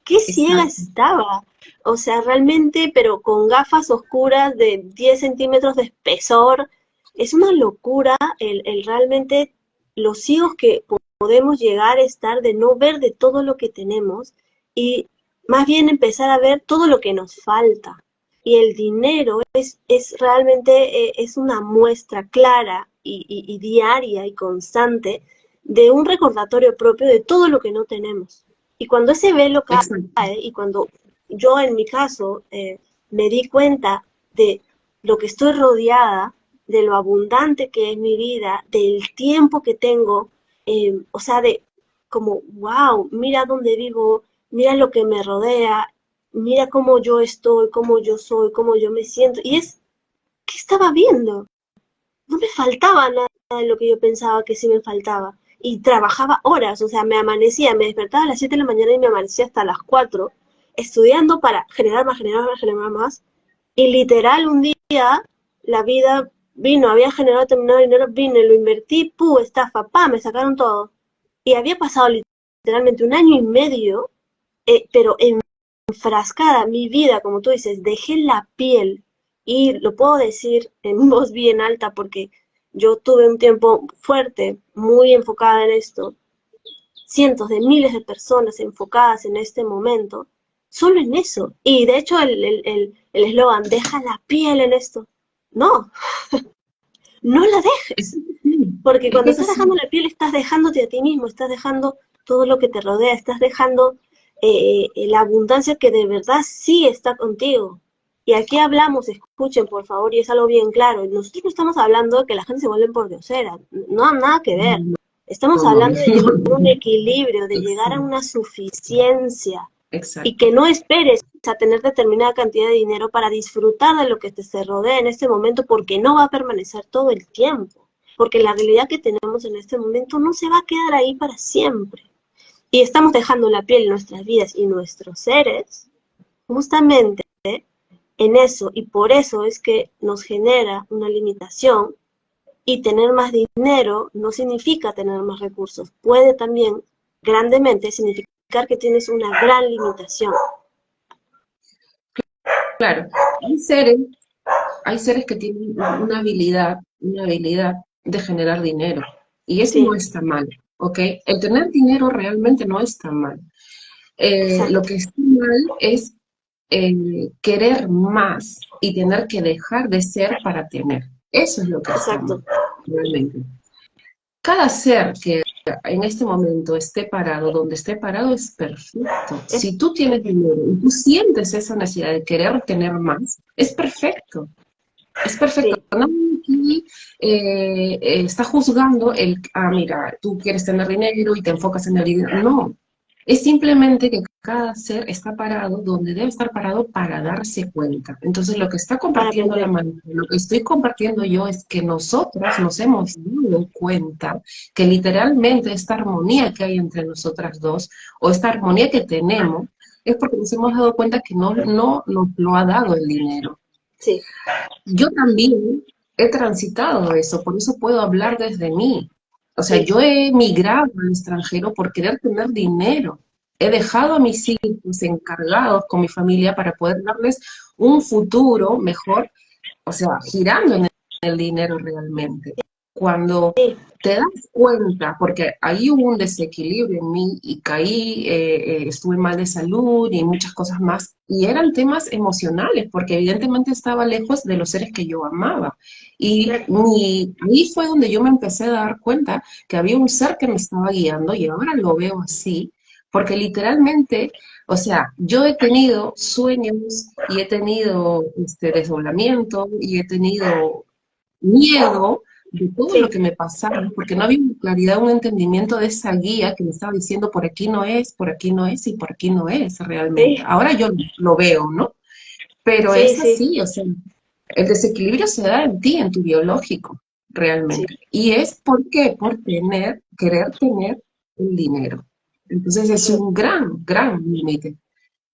Exacto. estaba, o sea, realmente, pero con gafas oscuras de 10 centímetros de espesor, es una locura el realmente los ciegos que podemos llegar a estar de no ver de todo lo que tenemos y más bien empezar a ver todo lo que nos falta. Y el dinero es realmente es una muestra clara y diaria y constante de un recordatorio propio de todo lo que no tenemos. Y cuando ese velo Exacto. cae y cuando yo en mi caso me di cuenta de lo que estoy rodeada, de lo abundante que es mi vida, del tiempo que tengo, o sea, de como, wow, mira dónde vivo, mira lo que me rodea, mira cómo yo estoy, cómo yo soy, cómo yo me siento. Y es, ¿qué estaba viendo? No me faltaba nada de lo que yo pensaba que sí me faltaba. Y trabajaba horas, o sea, me amanecía, me despertaba a las 7 de la mañana y me amanecía hasta las 4 estudiando para generar más, generar más, generar más. Y literal, un día la vida vino, había generado determinado dinero, vino y lo invertí, estafa, me sacaron todo. Y había pasado literalmente un año y medio, pero enfrascada mi vida, como tú dices, dejé la piel y lo puedo decir en voz bien alta porque yo tuve un tiempo fuerte, muy enfocada en esto, cientos de miles de personas enfocadas en este momento, solo en eso. Y de hecho el eslogan, deja la piel en esto. No, no la Es dejes, que sí, porque es que cuando es estás así. dejando la piel estás dejándote a ti mismo, estás dejando todo lo que te rodea, estás dejando la abundancia que de verdad sí está contigo. Y aquí hablamos, escuchen por favor, y es algo bien claro, nosotros no estamos hablando de que la gente se vuelve por diosera, no, nada que ver. Estamos No, no, hablando de llevar un no. equilibrio, de llegar a una Exacto, suficiencia y exacto. que no esperes a tener determinada cantidad de dinero para disfrutar de lo que te se rodea en este momento porque no va a permanecer todo el tiempo, porque la realidad que tenemos en este momento no se va a quedar ahí para siempre. Y estamos dejando la piel en nuestras vidas y nuestros seres justamente en eso y por eso es que nos genera una limitación Y tener más dinero no significa tener más recursos. Puede también, grandemente, significar que tienes una gran limitación. Claro, hay seres que tienen una habilidad de generar dinero. Y eso no Sí, está mal, ¿ok? El tener dinero realmente no está mal. Lo exacto, que está mal es querer más y tener que dejar de ser para tener. Eso es lo que está mal, exacto. realmente. Cada ser que en este momento esté parado, donde esté parado, es perfecto. Es, Si tú tienes dinero y tú sientes esa necesidad de querer tener más, es perfecto. Es perfecto. sí, Nadie aquí está juzgando mira, tú quieres tener dinero y te enfocas en el dinero. No, es simplemente que cada ser está parado donde debe estar parado para darse cuenta. Entonces, lo que está para compartiendo la aprender. maestra, lo que estoy compartiendo yo es que nosotras nos hemos dado cuenta que literalmente esta armonía que hay entre nosotras dos, o esta armonía que tenemos, es porque nos hemos dado cuenta que no nos lo ha dado el dinero. Sí, Yo también he transitado eso, por eso puedo hablar desde mí. O sea, sí, yo he migrado al extranjero por querer tener dinero. He dejado a mis hijos encargados con mi familia para poder darles un futuro mejor, o sea, girando en el dinero realmente. Cuando sí, te das cuenta, porque ahí hubo un desequilibrio en mí y caí, estuve mal de salud y muchas cosas más, y eran temas emocionales, porque evidentemente estaba lejos de los seres que yo amaba. Y claro, ahí fue donde yo me empecé a dar cuenta que había un ser que me estaba guiando y ahora lo veo así, porque literalmente, o sea, yo he tenido sueños y he tenido desdoblamiento y he tenido miedo de todo lo sí, que me pasaba, porque no había una claridad, un entendimiento de esa guía que me estaba diciendo por aquí no es, por aquí no es y por aquí no es realmente. sí, Ahora yo lo veo, ¿no? Pero sí, es sí, así, o sea, el desequilibrio se da en ti, en tu biológico, sí, realmente. Y es ¿por qué? Por querer tener el dinero. Entonces es ujú, un gran, gran límite.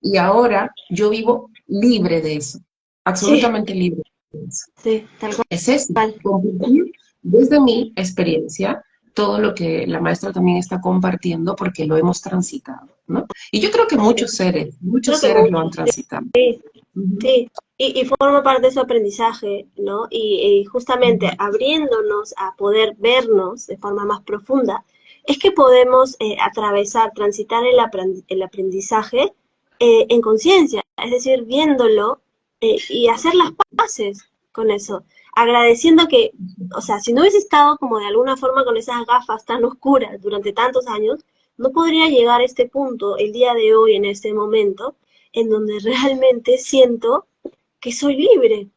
Y ahora yo vivo libre de eso, sí, absolutamente libre de eso. sí, tal Es eso, cual. compartir desde mi experiencia todo lo que la maestra también está compartiendo porque lo hemos transitado, ¿no? Y yo creo que Sí. muchos Creo que seres lo han muchos, transitado. sí, Ujú, sí. Y forma parte de su aprendizaje, ¿no? Y justamente abriéndonos a poder vernos de forma más profunda, es que podemos atravesar, transitar el aprendizaje en conciencia, es decir, viéndolo y hacer las paces con eso, agradeciendo que, o sea, si no hubiese estado como de alguna forma con esas gafas tan oscuras durante tantos años, no podría llegar a este punto el día de hoy, en este momento, en donde realmente siento que soy libre,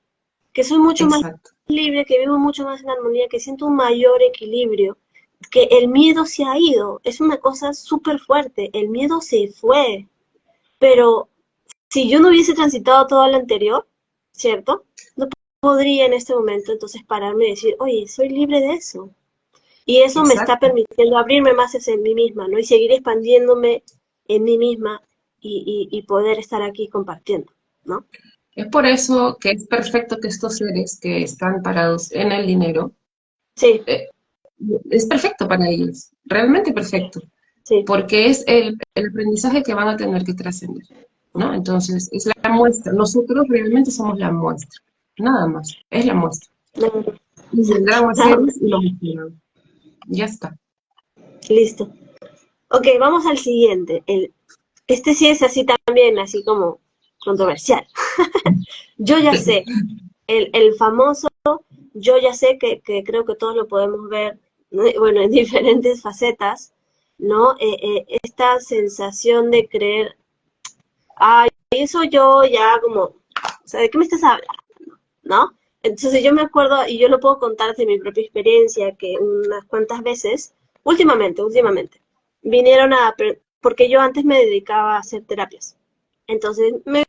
que soy mucho más exacto, libre, que vivo mucho más en armonía, que siento un mayor equilibrio, que el miedo se ha ido. Es una cosa súper fuerte, el miedo se fue, pero si yo no hubiese transitado todo lo anterior, ¿cierto? No podría en este momento entonces pararme y decir, oye, soy libre de eso. Y eso me está exacto. permitiendo abrirme más hacia mí misma, ¿no? Y seguir expandiéndome en mí misma y poder estar aquí compartiendo, ¿no? Es por eso que es perfecto que estos seres que están parados en el dinero, Sí, eh, es perfecto para ellos, realmente perfecto, sí, porque es el aprendizaje que van a tener que trascender, ¿no? Entonces, es la muestra. Nosotros realmente somos la muestra, nada más, es la muestra. no, Y vendrán más nada más. seres y lo mostrarán. Ya está. Listo. Ok, vamos al siguiente. Este sí es así también, así como controversial. Yo ya sé, el famoso, yo ya sé que creo que todos lo podemos ver, ¿no? Bueno, en diferentes facetas, ¿no? Esta sensación de creer, ay, eso yo ya como, o sea, ¿de qué me estás hablando? ¿No? Entonces yo me acuerdo, y yo lo puedo contar de mi propia experiencia, que unas cuantas veces, últimamente, vinieron porque yo antes me dedicaba a hacer terapias. Entonces me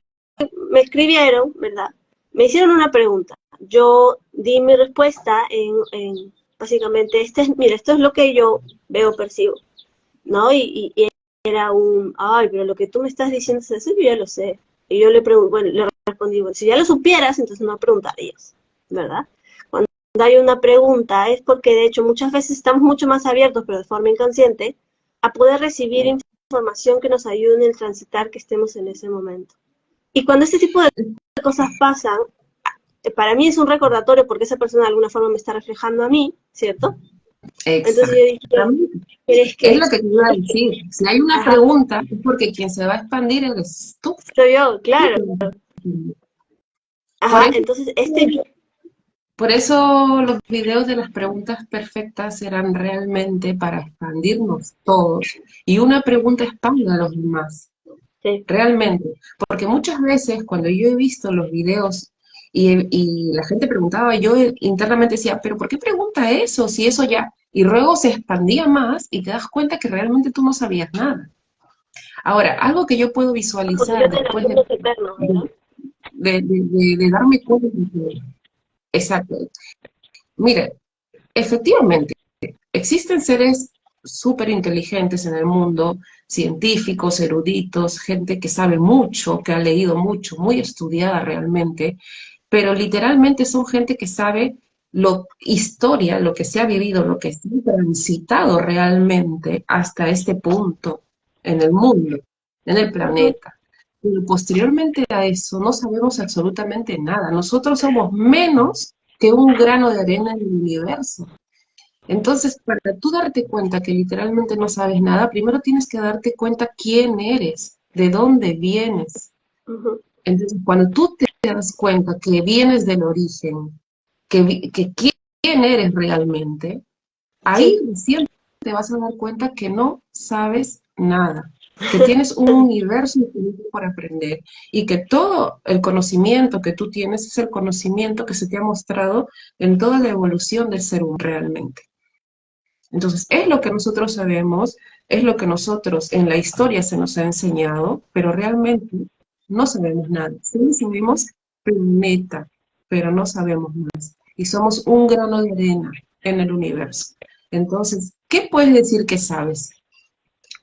escribieron, ¿verdad? Me hicieron una pregunta. Yo di mi respuesta básicamente, mira, esto es lo que yo veo, percibo, ¿no? Y era ay, pero lo que tú me estás diciendo es eso, yo ya lo sé. Y yo le pregunto, bueno, le respondí, bueno, si ya lo supieras, entonces no preguntarías, ¿verdad? Cuando hay una pregunta es porque de hecho muchas veces estamos mucho más abiertos, pero de forma inconsciente, a poder recibir información que nos ayude en el transitar que estemos en ese momento. Y cuando este tipo de cosas pasan, para mí es un recordatorio porque esa persona de alguna forma me está reflejando a mí, ¿cierto? Entonces yo dije, Exactamente. pero es Es que, lo que te iba a decir. Si hay una ajá, pregunta, es porque quien se va a expandir eres tú. soy yo, claro, Por ajá, eso, entonces por eso los videos de las preguntas perfectas eran realmente para expandirnos todos. Y una pregunta expande a los demás. sí, Realmente, porque muchas veces cuando yo he visto los videos y la gente preguntaba, yo internamente decía, pero ¿por qué pregunta eso? Si eso ya... Y luego se expandía más y te das cuenta que realmente tú no sabías nada. Ahora, algo que yo puedo visualizar posición de después alumnos eternos, ¿verdad? de darme cuenta, exacto, mira, efectivamente, existen seres súper inteligentes en el mundo, científicos, eruditos, gente que sabe mucho, que ha leído mucho, muy estudiada realmente, pero literalmente son gente que sabe historia, lo que se ha vivido, lo que se ha transitado realmente hasta este punto en el mundo, en el Ujú. planeta. Pero posteriormente a eso no sabemos absolutamente nada. Nosotros somos menos que un grano de arena en el universo. Entonces, para tú darte cuenta que literalmente no sabes nada, primero tienes que darte cuenta quién eres, de dónde vienes. Ujú. Entonces, cuando tú te das cuenta que vienes del origen, que quién eres realmente, ahí Sí, recién te vas a dar cuenta que no sabes nada, que tienes un universo infinito por aprender y que todo el conocimiento que tú tienes es el conocimiento que se te ha mostrado en toda la evolución del ser humano realmente. Entonces, es lo que nosotros sabemos, es lo que nosotros en la historia se nos ha enseñado, pero realmente no sabemos nada. Sí sabemos planeta, pero no sabemos más. Y somos un grano de arena en el universo. Entonces, ¿qué puedes decir que sabes?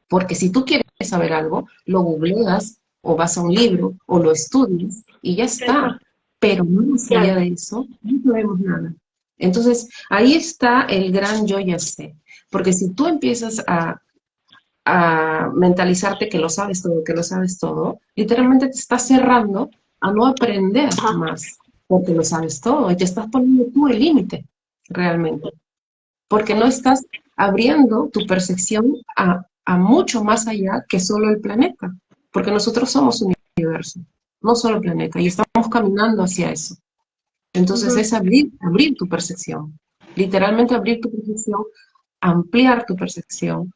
Porque si tú quieres saber algo, lo googleas o vas a un libro o lo estudias y ya está. Pero más allá claro. de eso, no sabemos nada. Entonces, ahí está el gran yo ya sé. Porque si tú empiezas a mentalizarte que lo sabes todo, literalmente te estás cerrando a no aprender Ajá. más, porque lo sabes todo y te estás poniendo tú el límite, realmente porque no estás abriendo tu percepción a mucho más allá que solo el planeta, porque nosotros somos un universo, no solo planeta, y estamos caminando hacia eso. Entonces Ujú. es abrir tu percepción, literalmente abrir tu percepción, ampliar tu percepción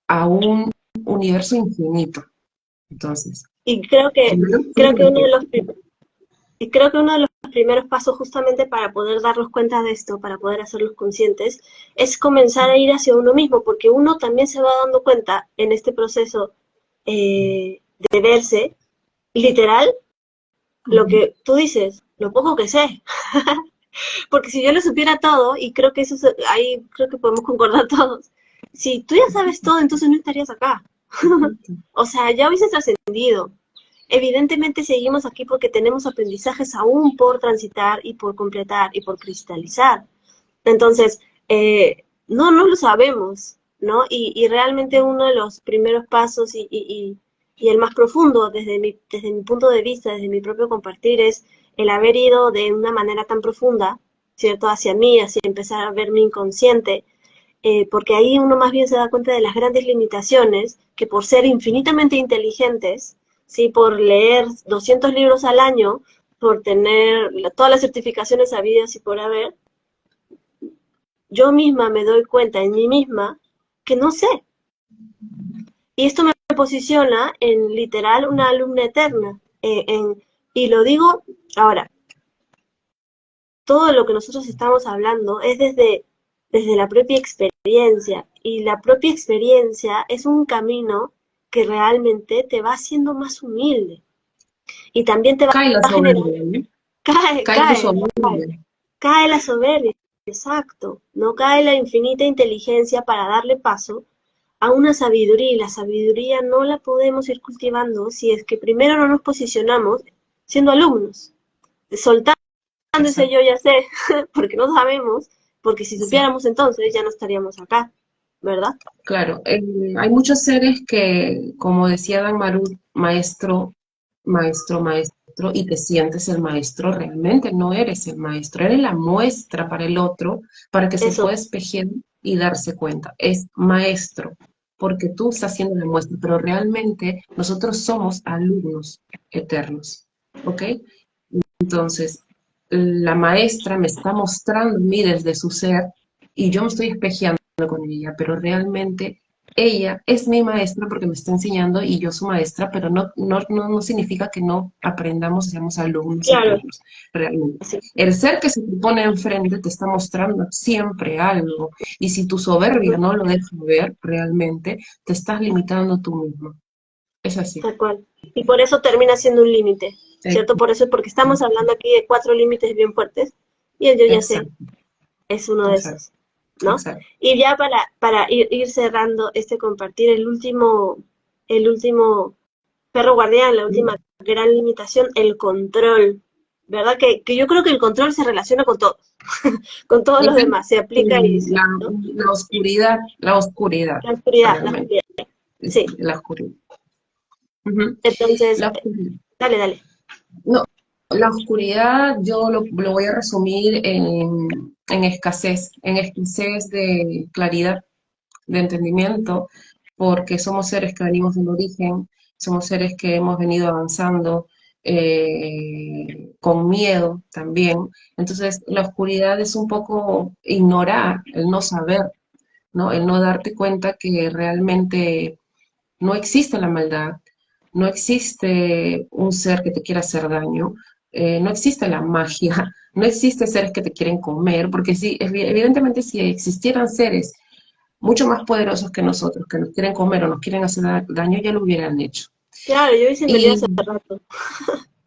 a un universo infinito. Entonces, Y creo que, primero, creo que uno de los Y creo que uno de los primeros pasos justamente para poder darnos cuenta de esto, para poder hacerlos conscientes, es comenzar a ir hacia uno mismo, porque uno también se va dando cuenta en este proceso de verse, literal, lo que tú dices, lo poco que sé. Porque si yo lo supiera todo, y creo que eso ahí creo que podemos concordar todos, si tú ya sabes todo, entonces no estarías acá. O sea, ya hubieses trascendido. Evidentemente seguimos aquí porque tenemos aprendizajes aún por transitar y por completar y por cristalizar. Entonces, no lo sabemos, ¿no? Y realmente uno de los primeros pasos y el más profundo desde mi punto de vista, desde mi propio compartir, es el haber ido de una manera tan profunda, ¿cierto? Hacia mí, hacia empezar a ver mi inconsciente, porque ahí uno más bien se da cuenta de las grandes limitaciones que por ser infinitamente inteligentes, ¿sí? Por leer 200 libros al año, por tener todas las certificaciones habidas y por haber, yo misma me doy cuenta en mí misma que no sé. Y esto me posiciona en literal una alumna eterna. Y lo digo ahora, todo lo que nosotros estamos hablando es desde la propia experiencia. Y la propia experiencia es un camino que realmente te va haciendo más humilde. Y también te va cae la a generar, soberbia, ¿no? cae, Cae tu cae, soberbia. cae la soberbia, exacto. No cae la infinita inteligencia para darle paso a una sabiduría. Y la sabiduría no la podemos ir cultivando si es que primero no nos posicionamos siendo alumnos, soltando ese yo ya sé, porque no sabemos, porque si Sí, supiéramos entonces ya no estaríamos acá, ¿verdad? claro. Hay muchos seres que, como decía Dan Marut, maestro, maestro, maestro, y te sientes el maestro, realmente no eres el maestro, eres la muestra para el otro, para que se Eso, pueda espejear y darse cuenta. Es maestro, porque tú estás haciendo la muestra, pero realmente nosotros somos alumnos eternos, ¿ok? Entonces, la maestra me está mostrando a mí desde su ser y yo me estoy espejeando con ella, pero realmente ella es mi maestra porque me está enseñando y yo su maestra, pero no significa que no aprendamos, seamos alumnos claro, eternos, realmente. así, El ser que se te pone enfrente te está mostrando siempre algo y si tu soberbia ujú, no lo deja ver realmente, te estás limitando tú mismo. Es así. tal cual. Y por eso termina siendo un límite, ¿cierto? Por Exacto, eso, porque estamos hablando aquí de 4 límites bien fuertes y el yo ya sé exacto, es uno de exacto, esos, ¿no? exacto. Y ya para ir cerrando este compartir, el último perro guardián, la última gran limitación, el control, ¿verdad? Que yo creo que el control se relaciona con todo, con todos los Ujú. demás, se aplica y La, ¿no? la oscuridad, La realmente, oscuridad, sí. la oscuridad. Ujú. Entonces, La oscuridad. dale, dale. No, la oscuridad yo lo voy a resumir en escasez de claridad, de entendimiento, porque somos seres que venimos del origen, somos seres que hemos venido avanzando con miedo también. Entonces, la oscuridad es un poco ignorar, el no saber, ¿no? El no darte cuenta que realmente no existe la maldad, no existe un ser que te quiera hacer daño, no existe la magia, no existe seres que te quieren comer, porque sí, evidentemente si existieran seres mucho más poderosos que nosotros, que nos quieren comer o nos quieren hacer daño, ya lo hubieran hecho. Claro, yo hubiese entendido Y hace rato.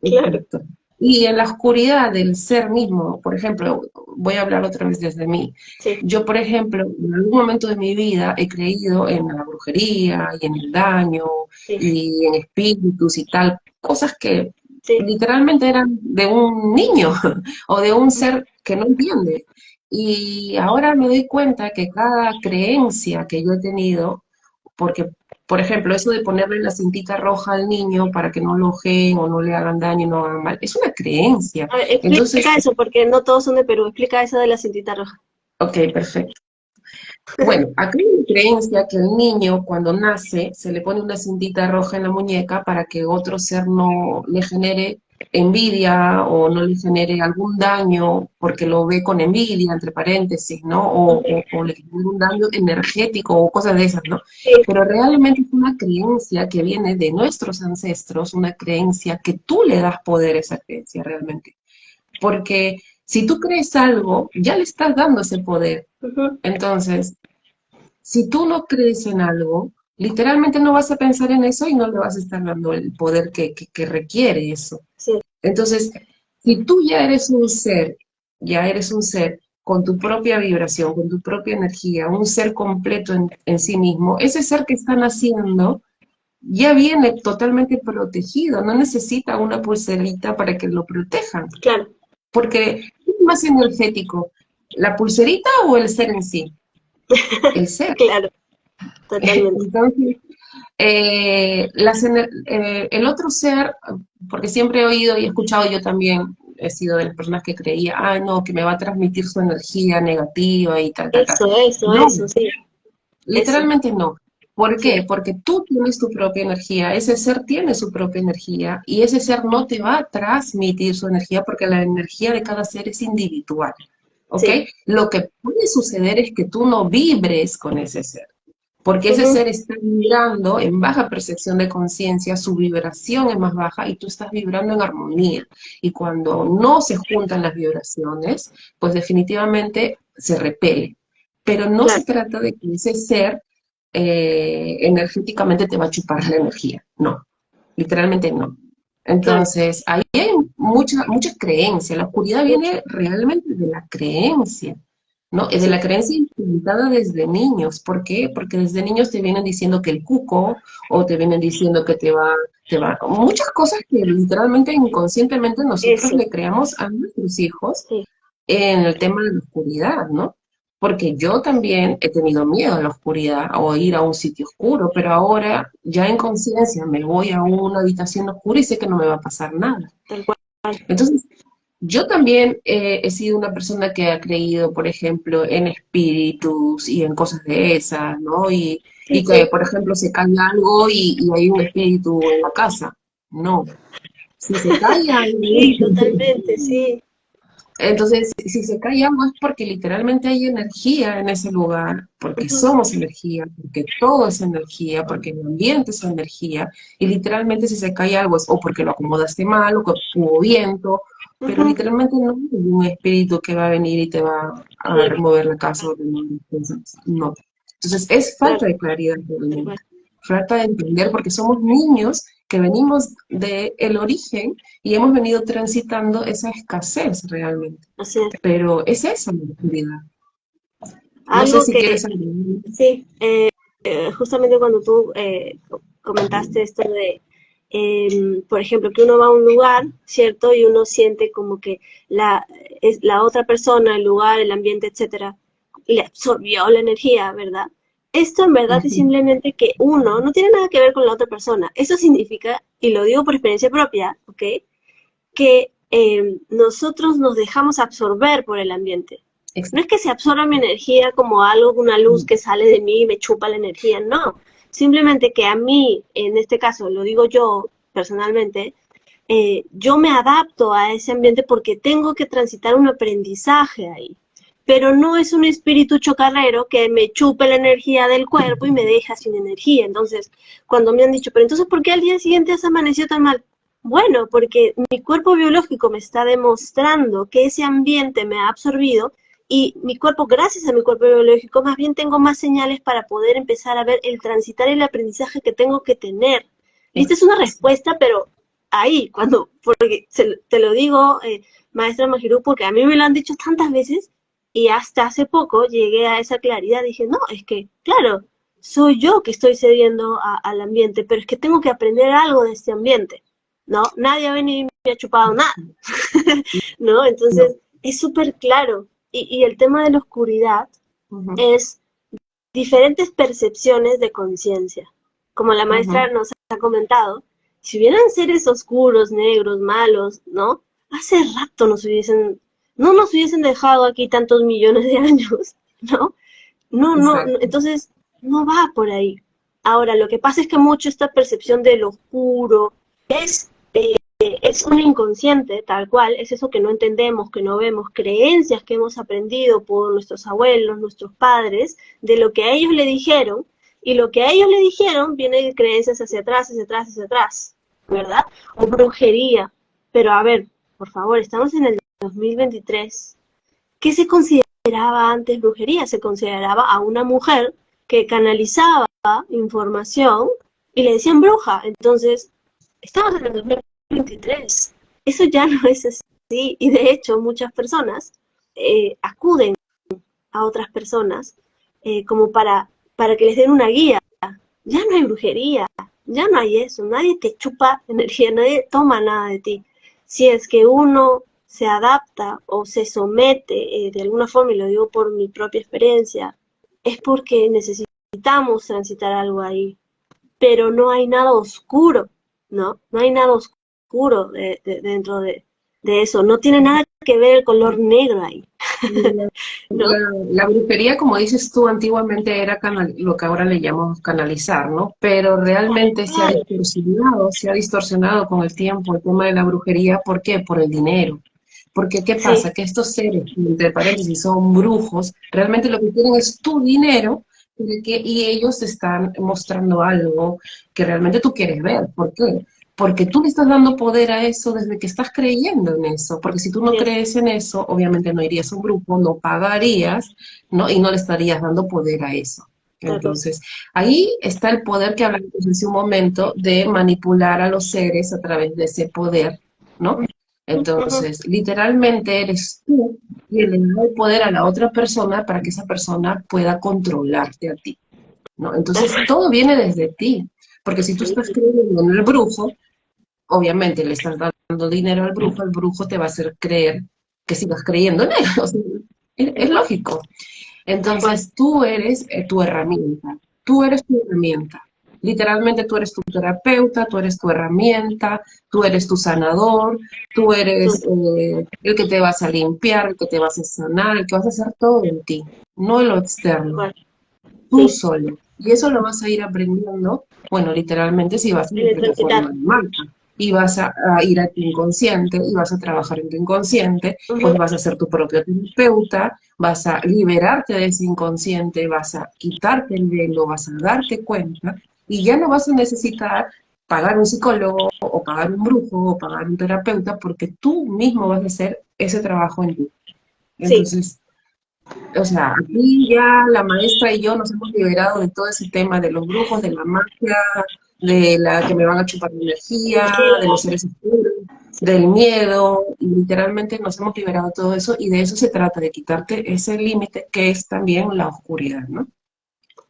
Claro, exacto. Y en la oscuridad del ser mismo, por ejemplo, voy a hablar otra vez desde mí. sí, Yo, por ejemplo, en algún momento de mi vida he creído en la brujería y en el daño sí, y en espíritus y tal, cosas que sí. literalmente eran de un niño o de un ser que no entiende. Y ahora me doy cuenta que cada creencia que yo he tenido, porque por ejemplo, eso de ponerle la cintita roja al niño para que no lo ojeen o no le hagan daño y no hagan mal, es una creencia. A ver, Entonces, explica eso, porque no todos son de Perú. Explica eso de la cintita roja. ok, perfecto. Bueno, acá hay una creencia que el niño cuando nace se le pone una cintita roja en la muñeca para que otro ser no le genere envidia o no le genere algún daño porque lo ve con envidia, entre paréntesis, ¿no? O le genere un daño energético o cosas de esas, ¿no? Sí, Pero realmente es una creencia que viene de nuestros ancestros, una creencia que tú le das poder a esa creencia realmente. Porque si tú crees algo, ya le estás dando ese poder. ujú, Entonces, si tú no crees en algo, literalmente no vas a pensar en eso y no le vas a estar dando el poder que requiere eso. sí, Entonces, si tú ya eres un ser con tu propia vibración, con tu propia energía, un ser completo en sí mismo, ese ser que está naciendo ya viene totalmente protegido, no necesita una pulserita para que lo protejan, claro, porque ¿qué es más energético? ¿La pulserita o el ser en sí? El ser. claro, totalmente. Entonces, el otro ser, porque siempre he oído y he escuchado, yo también he sido de las personas que creía, ah, no, que me va a transmitir su energía negativa y tal, tal, tal. No, Eso, sí, eso, literalmente no. ¿Por sí, qué? Porque tú tienes tu propia energía, ese ser tiene su propia energía y ese ser no te va a transmitir su energía porque la energía de cada ser es individual, ¿ok? sí, Lo que puede suceder es que tú no vibres con ese ser porque ese ujú, ser está vibrando en baja percepción de conciencia, su vibración es más baja y tú estás vibrando en armonía. Y cuando no se juntan las vibraciones, pues definitivamente se repele. Pero no se claro, trata de que ese ser energéticamente te va a chupar la energía, no, literalmente no. claro, Entonces, ahí hay mucha creencia, la oscuridad mucho. viene realmente de la creencia. ¿no? Es de Sí, la creencia implementada desde niños. ¿Por qué? Porque desde niños te vienen diciendo que el cuco, o te vienen diciendo que muchas cosas que literalmente inconscientemente nosotros eso, le creamos a nuestros hijos sí, en el tema de la oscuridad, ¿no? Porque yo también he tenido miedo a la oscuridad o ir a un sitio oscuro, pero ahora ya en conciencia me voy a una habitación oscura y sé que no me va a pasar nada. tal cual. Entonces, yo también he sido una persona que ha creído, por ejemplo, en espíritus y en cosas de esas, ¿no? Sí, Y que, sí, por ejemplo, se cae algo y hay un espíritu en la casa. No. Si se cae algo, sí, totalmente, sí. entonces, si se cae algo es porque literalmente hay energía en ese lugar, porque Ujú, somos energía, porque todo es energía, porque el ambiente es energía, y literalmente si se cae algo es o porque lo acomodaste mal o que hubo viento, pero ujú, literalmente no hay un espíritu que va a venir y te va a sí, remover la casa o remover las cosas. No. Entonces, es falta claro, de claridad tal cual. realmente, falta de entender porque somos niños que venimos del origen y hemos venido transitando esa escasez realmente. Así es. Pero es esa la oscuridad. No sé Algo si quieres que, agregar. sí, justamente cuando tú comentaste esto de, por ejemplo, que uno va a un lugar, ¿cierto? Y uno siente como que la otra persona, el lugar, el ambiente, etcétera, le absorbió la energía, ¿verdad? Esto en verdad es Ujú, simplemente que uno no tiene nada que ver con la otra persona. Eso significa, y lo digo por experiencia propia, ¿ok? Que nosotros nos dejamos absorber por el ambiente. No es que se absorba mi energía como algo, una luz que sale de mí y me chupa la energía, no. Simplemente que a mí, en este caso, lo digo yo personalmente, yo me adapto a ese ambiente porque tengo que transitar un aprendizaje ahí. Pero no es un espíritu chocarrero que me chupe la energía del cuerpo y me deja sin energía. Entonces, cuando me han dicho, pero entonces, ¿por qué al día siguiente has amanecido tan mal? Bueno, porque mi cuerpo biológico me está demostrando que ese ambiente me ha absorbido y mi cuerpo, gracias a mi cuerpo biológico, más bien tengo más señales para poder empezar a ver el transitar y el aprendizaje que tengo que tener. Y esta es una respuesta, pero ahí, porque te lo digo, maestra Majiru, porque a mí me lo han dicho tantas veces y hasta hace poco llegué a esa claridad. Dije, no, es que, claro, soy yo que estoy cediendo al ambiente, pero es que tengo que aprender algo de este ambiente, ¿no? Nadie ha venido y me ha chupado nada, ¿no? no, Entonces, es súper claro. Y el tema de la oscuridad ujú, es diferentes percepciones de conciencia. Como la maestra ujú, nos ha comentado, si hubieran seres oscuros, negros, malos, ¿no? Hace rato no nos hubiesen dejado aquí tantos millones de años, ¿no? No, exacto. entonces no va por ahí. Ahora, lo que pasa es que mucho esta percepción de lo oscuro es un inconsciente, tal cual, es eso que no entendemos, que no vemos, creencias que hemos aprendido por nuestros abuelos, nuestros padres, de lo que a ellos le dijeron, y lo que a ellos le dijeron viene de creencias hacia atrás, hacia atrás, hacia atrás, ¿verdad? O brujería. Pero a ver, por favor, estamos en el 2023. ¿Qué se consideraba antes brujería? Se consideraba a una mujer que canalizaba información y le decían bruja. Entonces, estamos en el 2023. Eso ya no es así. Y de hecho, muchas personas acuden a otras personas como para que les den una guía. Ya no hay brujería, ya no hay eso. Nadie te chupa energía, nadie toma nada de ti. Si es que uno se adapta o se somete de alguna forma, y lo digo por mi propia experiencia, es porque necesitamos transitar algo ahí, pero no hay nada oscuro, ¿no? No hay nada oscuro dentro de eso, no tiene nada que ver el color negro ahí, La, ¿no? la brujería, como dices tú, antiguamente era lo que ahora le llamamos canalizar, ¿no? Pero realmente se ha distorsionado con el tiempo el tema de la brujería. ¿Por qué? Por el dinero. Porque, ¿qué Sí, pasa? Que estos seres, entre paréntesis, son brujos, realmente lo que quieren es tu dinero y ellos te están mostrando algo que realmente tú quieres ver. ¿Por qué? Porque tú le estás dando poder a eso desde que estás creyendo en eso. Porque si tú no yes, crees en eso, obviamente no irías a un grupo, no pagarías, ¿no? Y no le estarías dando poder a eso. tal cual. Entonces, ahí está el poder que hablamos hace un momento de manipular a los seres a través de ese poder, ¿no? Ujú. Entonces, literalmente eres tú quien le da el poder a la otra persona para que esa persona pueda controlarte a ti, ¿no? Tal Entonces, cual. todo viene desde ti, porque si tú Sí, estás creyendo en el brujo, obviamente le estás dando dinero al brujo, el brujo te va a hacer creer que sigas creyendo en él, o sea, tal es cual, lógico. tal cual. Entonces tú eres tu herramienta, tú eres tu herramienta. Literalmente tú eres tu terapeuta, tú eres tu herramienta, tú eres tu sanador, tú eres el que te vas a limpiar, el que te vas a sanar, el que vas a hacer todo en ti, no en lo Tal externo, cual. tú Sí, solo. Y eso lo vas a ir aprendiendo, bueno, literalmente si vas a en la el plataforma transitar. de Malta y vas a ir a tu inconsciente y vas a trabajar en tu inconsciente, Ujú. pues vas a ser tu propio terapeuta, vas a liberarte de ese inconsciente, vas a quitarte el velo, vas a darte cuenta y ya no vas a necesitar pagar un psicólogo o pagar un brujo o pagar un terapeuta porque tú mismo vas a hacer ese trabajo en ti. Sí, Entonces, o sea, aquí ya la maestra y yo nos hemos liberado de todo ese tema de los brujos, de la magia, de la que me van a chupar la energía, de energía. los seres oscuros, Sí. del miedo, y literalmente nos hemos liberado de todo eso y de eso se trata, de quitarte ese límite que es también la oscuridad, ¿no?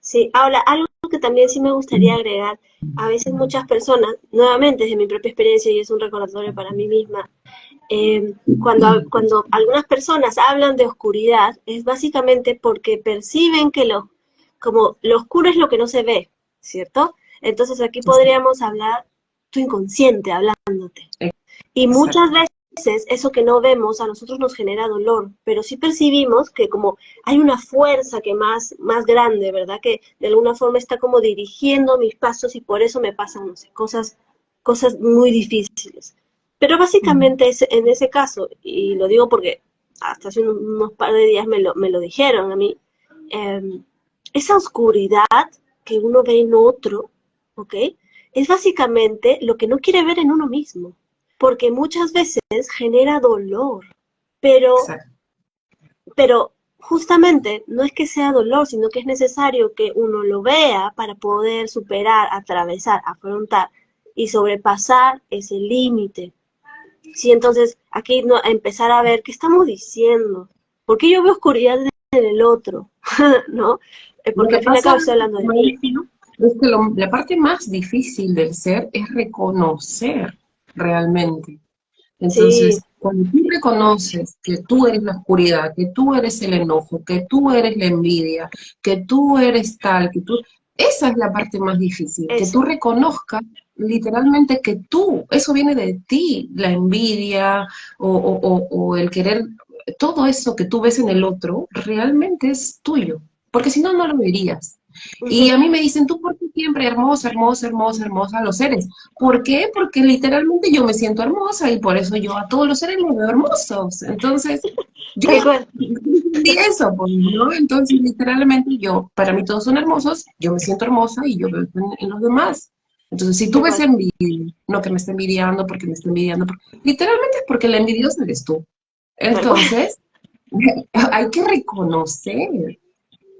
Sí, ahora, algo que también sí me gustaría agregar, a veces muchas personas, nuevamente desde mi propia experiencia y es un recordatorio para mí misma, cuando algunas personas hablan de oscuridad, es básicamente porque perciben que como lo oscuro es lo que no se ve, ¿cierto? Entonces aquí podríamos hablar tu inconsciente hablándote. Y muchas Exacto. veces eso que no vemos a nosotros nos genera dolor, pero sí percibimos que como hay una fuerza que más grande, ¿verdad? Que de alguna forma está como dirigiendo mis pasos y por eso me pasan, no sé, cosas muy difíciles. Pero básicamente en ese caso, y lo digo porque hasta hace unos par de días me lo dijeron a mí, eh, esa oscuridad que uno ve en otro, ¿ok? Es básicamente lo que no quiere ver en uno mismo, porque muchas veces genera dolor, pero, Exacto. pero justamente no es que sea dolor, sino que es necesario que uno lo vea para poder superar, atravesar, afrontar y sobrepasar ese límite. Sí, entonces aquí no, empezar a ver qué estamos diciendo, porque yo veo oscuridad en el otro, ¿no? Lo Porque que al fin y al pasa, cabo estoy hablando de mí. Mauricio, es que la parte más difícil del ser es reconocer realmente. Sí, Entonces, cuando tú reconoces que tú eres la oscuridad, que tú eres el enojo, que tú eres la envidia, que tú eres tal, que tú... Esa es la parte más difícil, que tú eso, reconozcas literalmente que tú, eso viene de ti, la envidia o el querer, todo eso que tú ves en el otro, realmente es tuyo, porque si no, no lo verías. Y ujú, a mí me dicen, tú por qué siempre hermosa, hermosa, hermosa, hermosa los seres. ¿Por qué? Porque literalmente yo me siento hermosa y por eso yo a todos los seres los veo hermosos. Entonces, yo tal cual, entendí eso, pues, ¿no? Entonces, literalmente yo, para mí todos son hermosos, yo me siento hermosa y yo veo en los demás. Entonces, si tú tal ves cual, envidia, no que me esté envidiando porque me esté envidiando, literalmente es porque la envidiosa eres tú. tal cual, Entonces, hay que reconocer.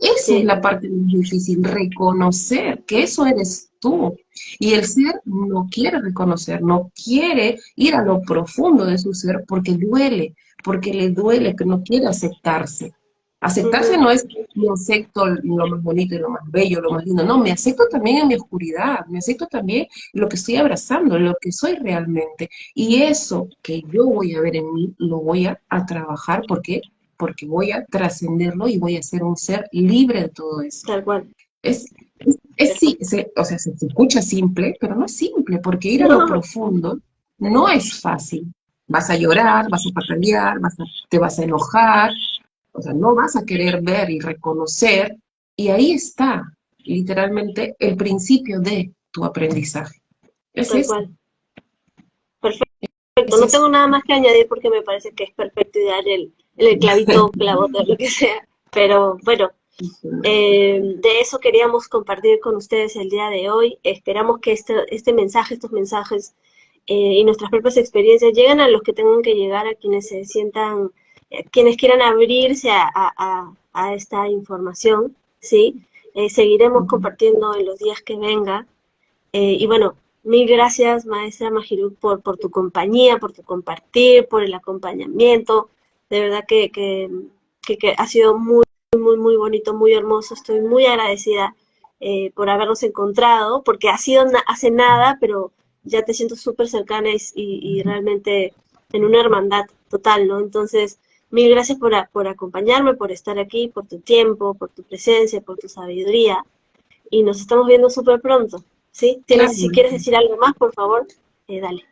Esa es sí, la parte más difícil, reconocer que eso eres tú. Y el ser no quiere reconocer, no quiere ir a lo profundo de su ser porque le duele, que no quiere aceptarse. Aceptarse ujú, no es me acepto lo más bonito y lo más bello, lo más lindo, no, me acepto también en mi oscuridad, me acepto también lo que estoy abrazando, lo que soy realmente. Y eso que yo voy a ver en mí, lo voy a trabajar porque voy a trascenderlo y voy a ser un ser libre de todo eso. tal cual, Es, tal cual. sí, o sea, se escucha simple, pero no es simple, porque ir a lo No, profundo no es fácil. Vas a llorar, vas a patalear, te vas a enojar, o sea, no vas a querer ver y reconocer, y ahí está, literalmente, el principio de tu aprendizaje. Es tal esto, cual, perfecto. es No tengo esto. nada más que añadir porque me parece que es perfecto y dar el clavito, clavote, lo que sea. Pero bueno, de eso queríamos compartir con ustedes el día de hoy. Esperamos que este mensaje, estos mensajes y nuestras propias experiencias lleguen a los que tengan que llegar, a quienes se sientan, quienes quieran abrirse a esta información, ¿sí? Seguiremos compartiendo en los días que vengan. Y bueno, Mil gracias, maestra Majiruc, por tu compañía, por tu compartir, por el acompañamiento. De verdad que ha sido muy bonito, muy hermoso. Estoy muy agradecida por habernos encontrado, porque ha sido hace nada, pero ya te siento súper cercana y realmente en una hermandad total, ¿no? Entonces, mil gracias por acompañarme, por estar aquí, por tu tiempo, por tu presencia, por tu sabiduría. Y nos estamos viendo súper pronto, ¿sí? Claro. Si quieres decir algo más, por favor, dale.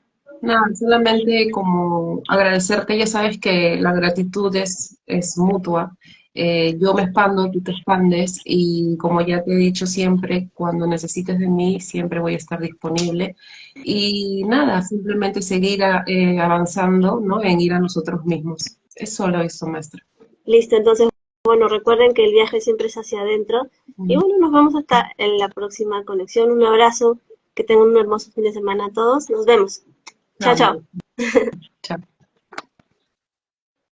Nada, solamente como agradecerte, ya sabes que la gratitud es mutua. Yo me expando, tú te expandes y como ya te he dicho siempre, cuando necesites de mí, siempre voy a estar disponible. Y nada, simplemente seguir avanzando, ¿no? En ir a nosotros mismos. Es solo eso, maestra. Listo, entonces, bueno, recuerden que el viaje siempre es hacia adentro. Y Ujú. bueno, nos vemos hasta en la próxima conexión. Un abrazo, que tengan un hermoso fin de semana a todos. Nos vemos. Chao, chao. Chao.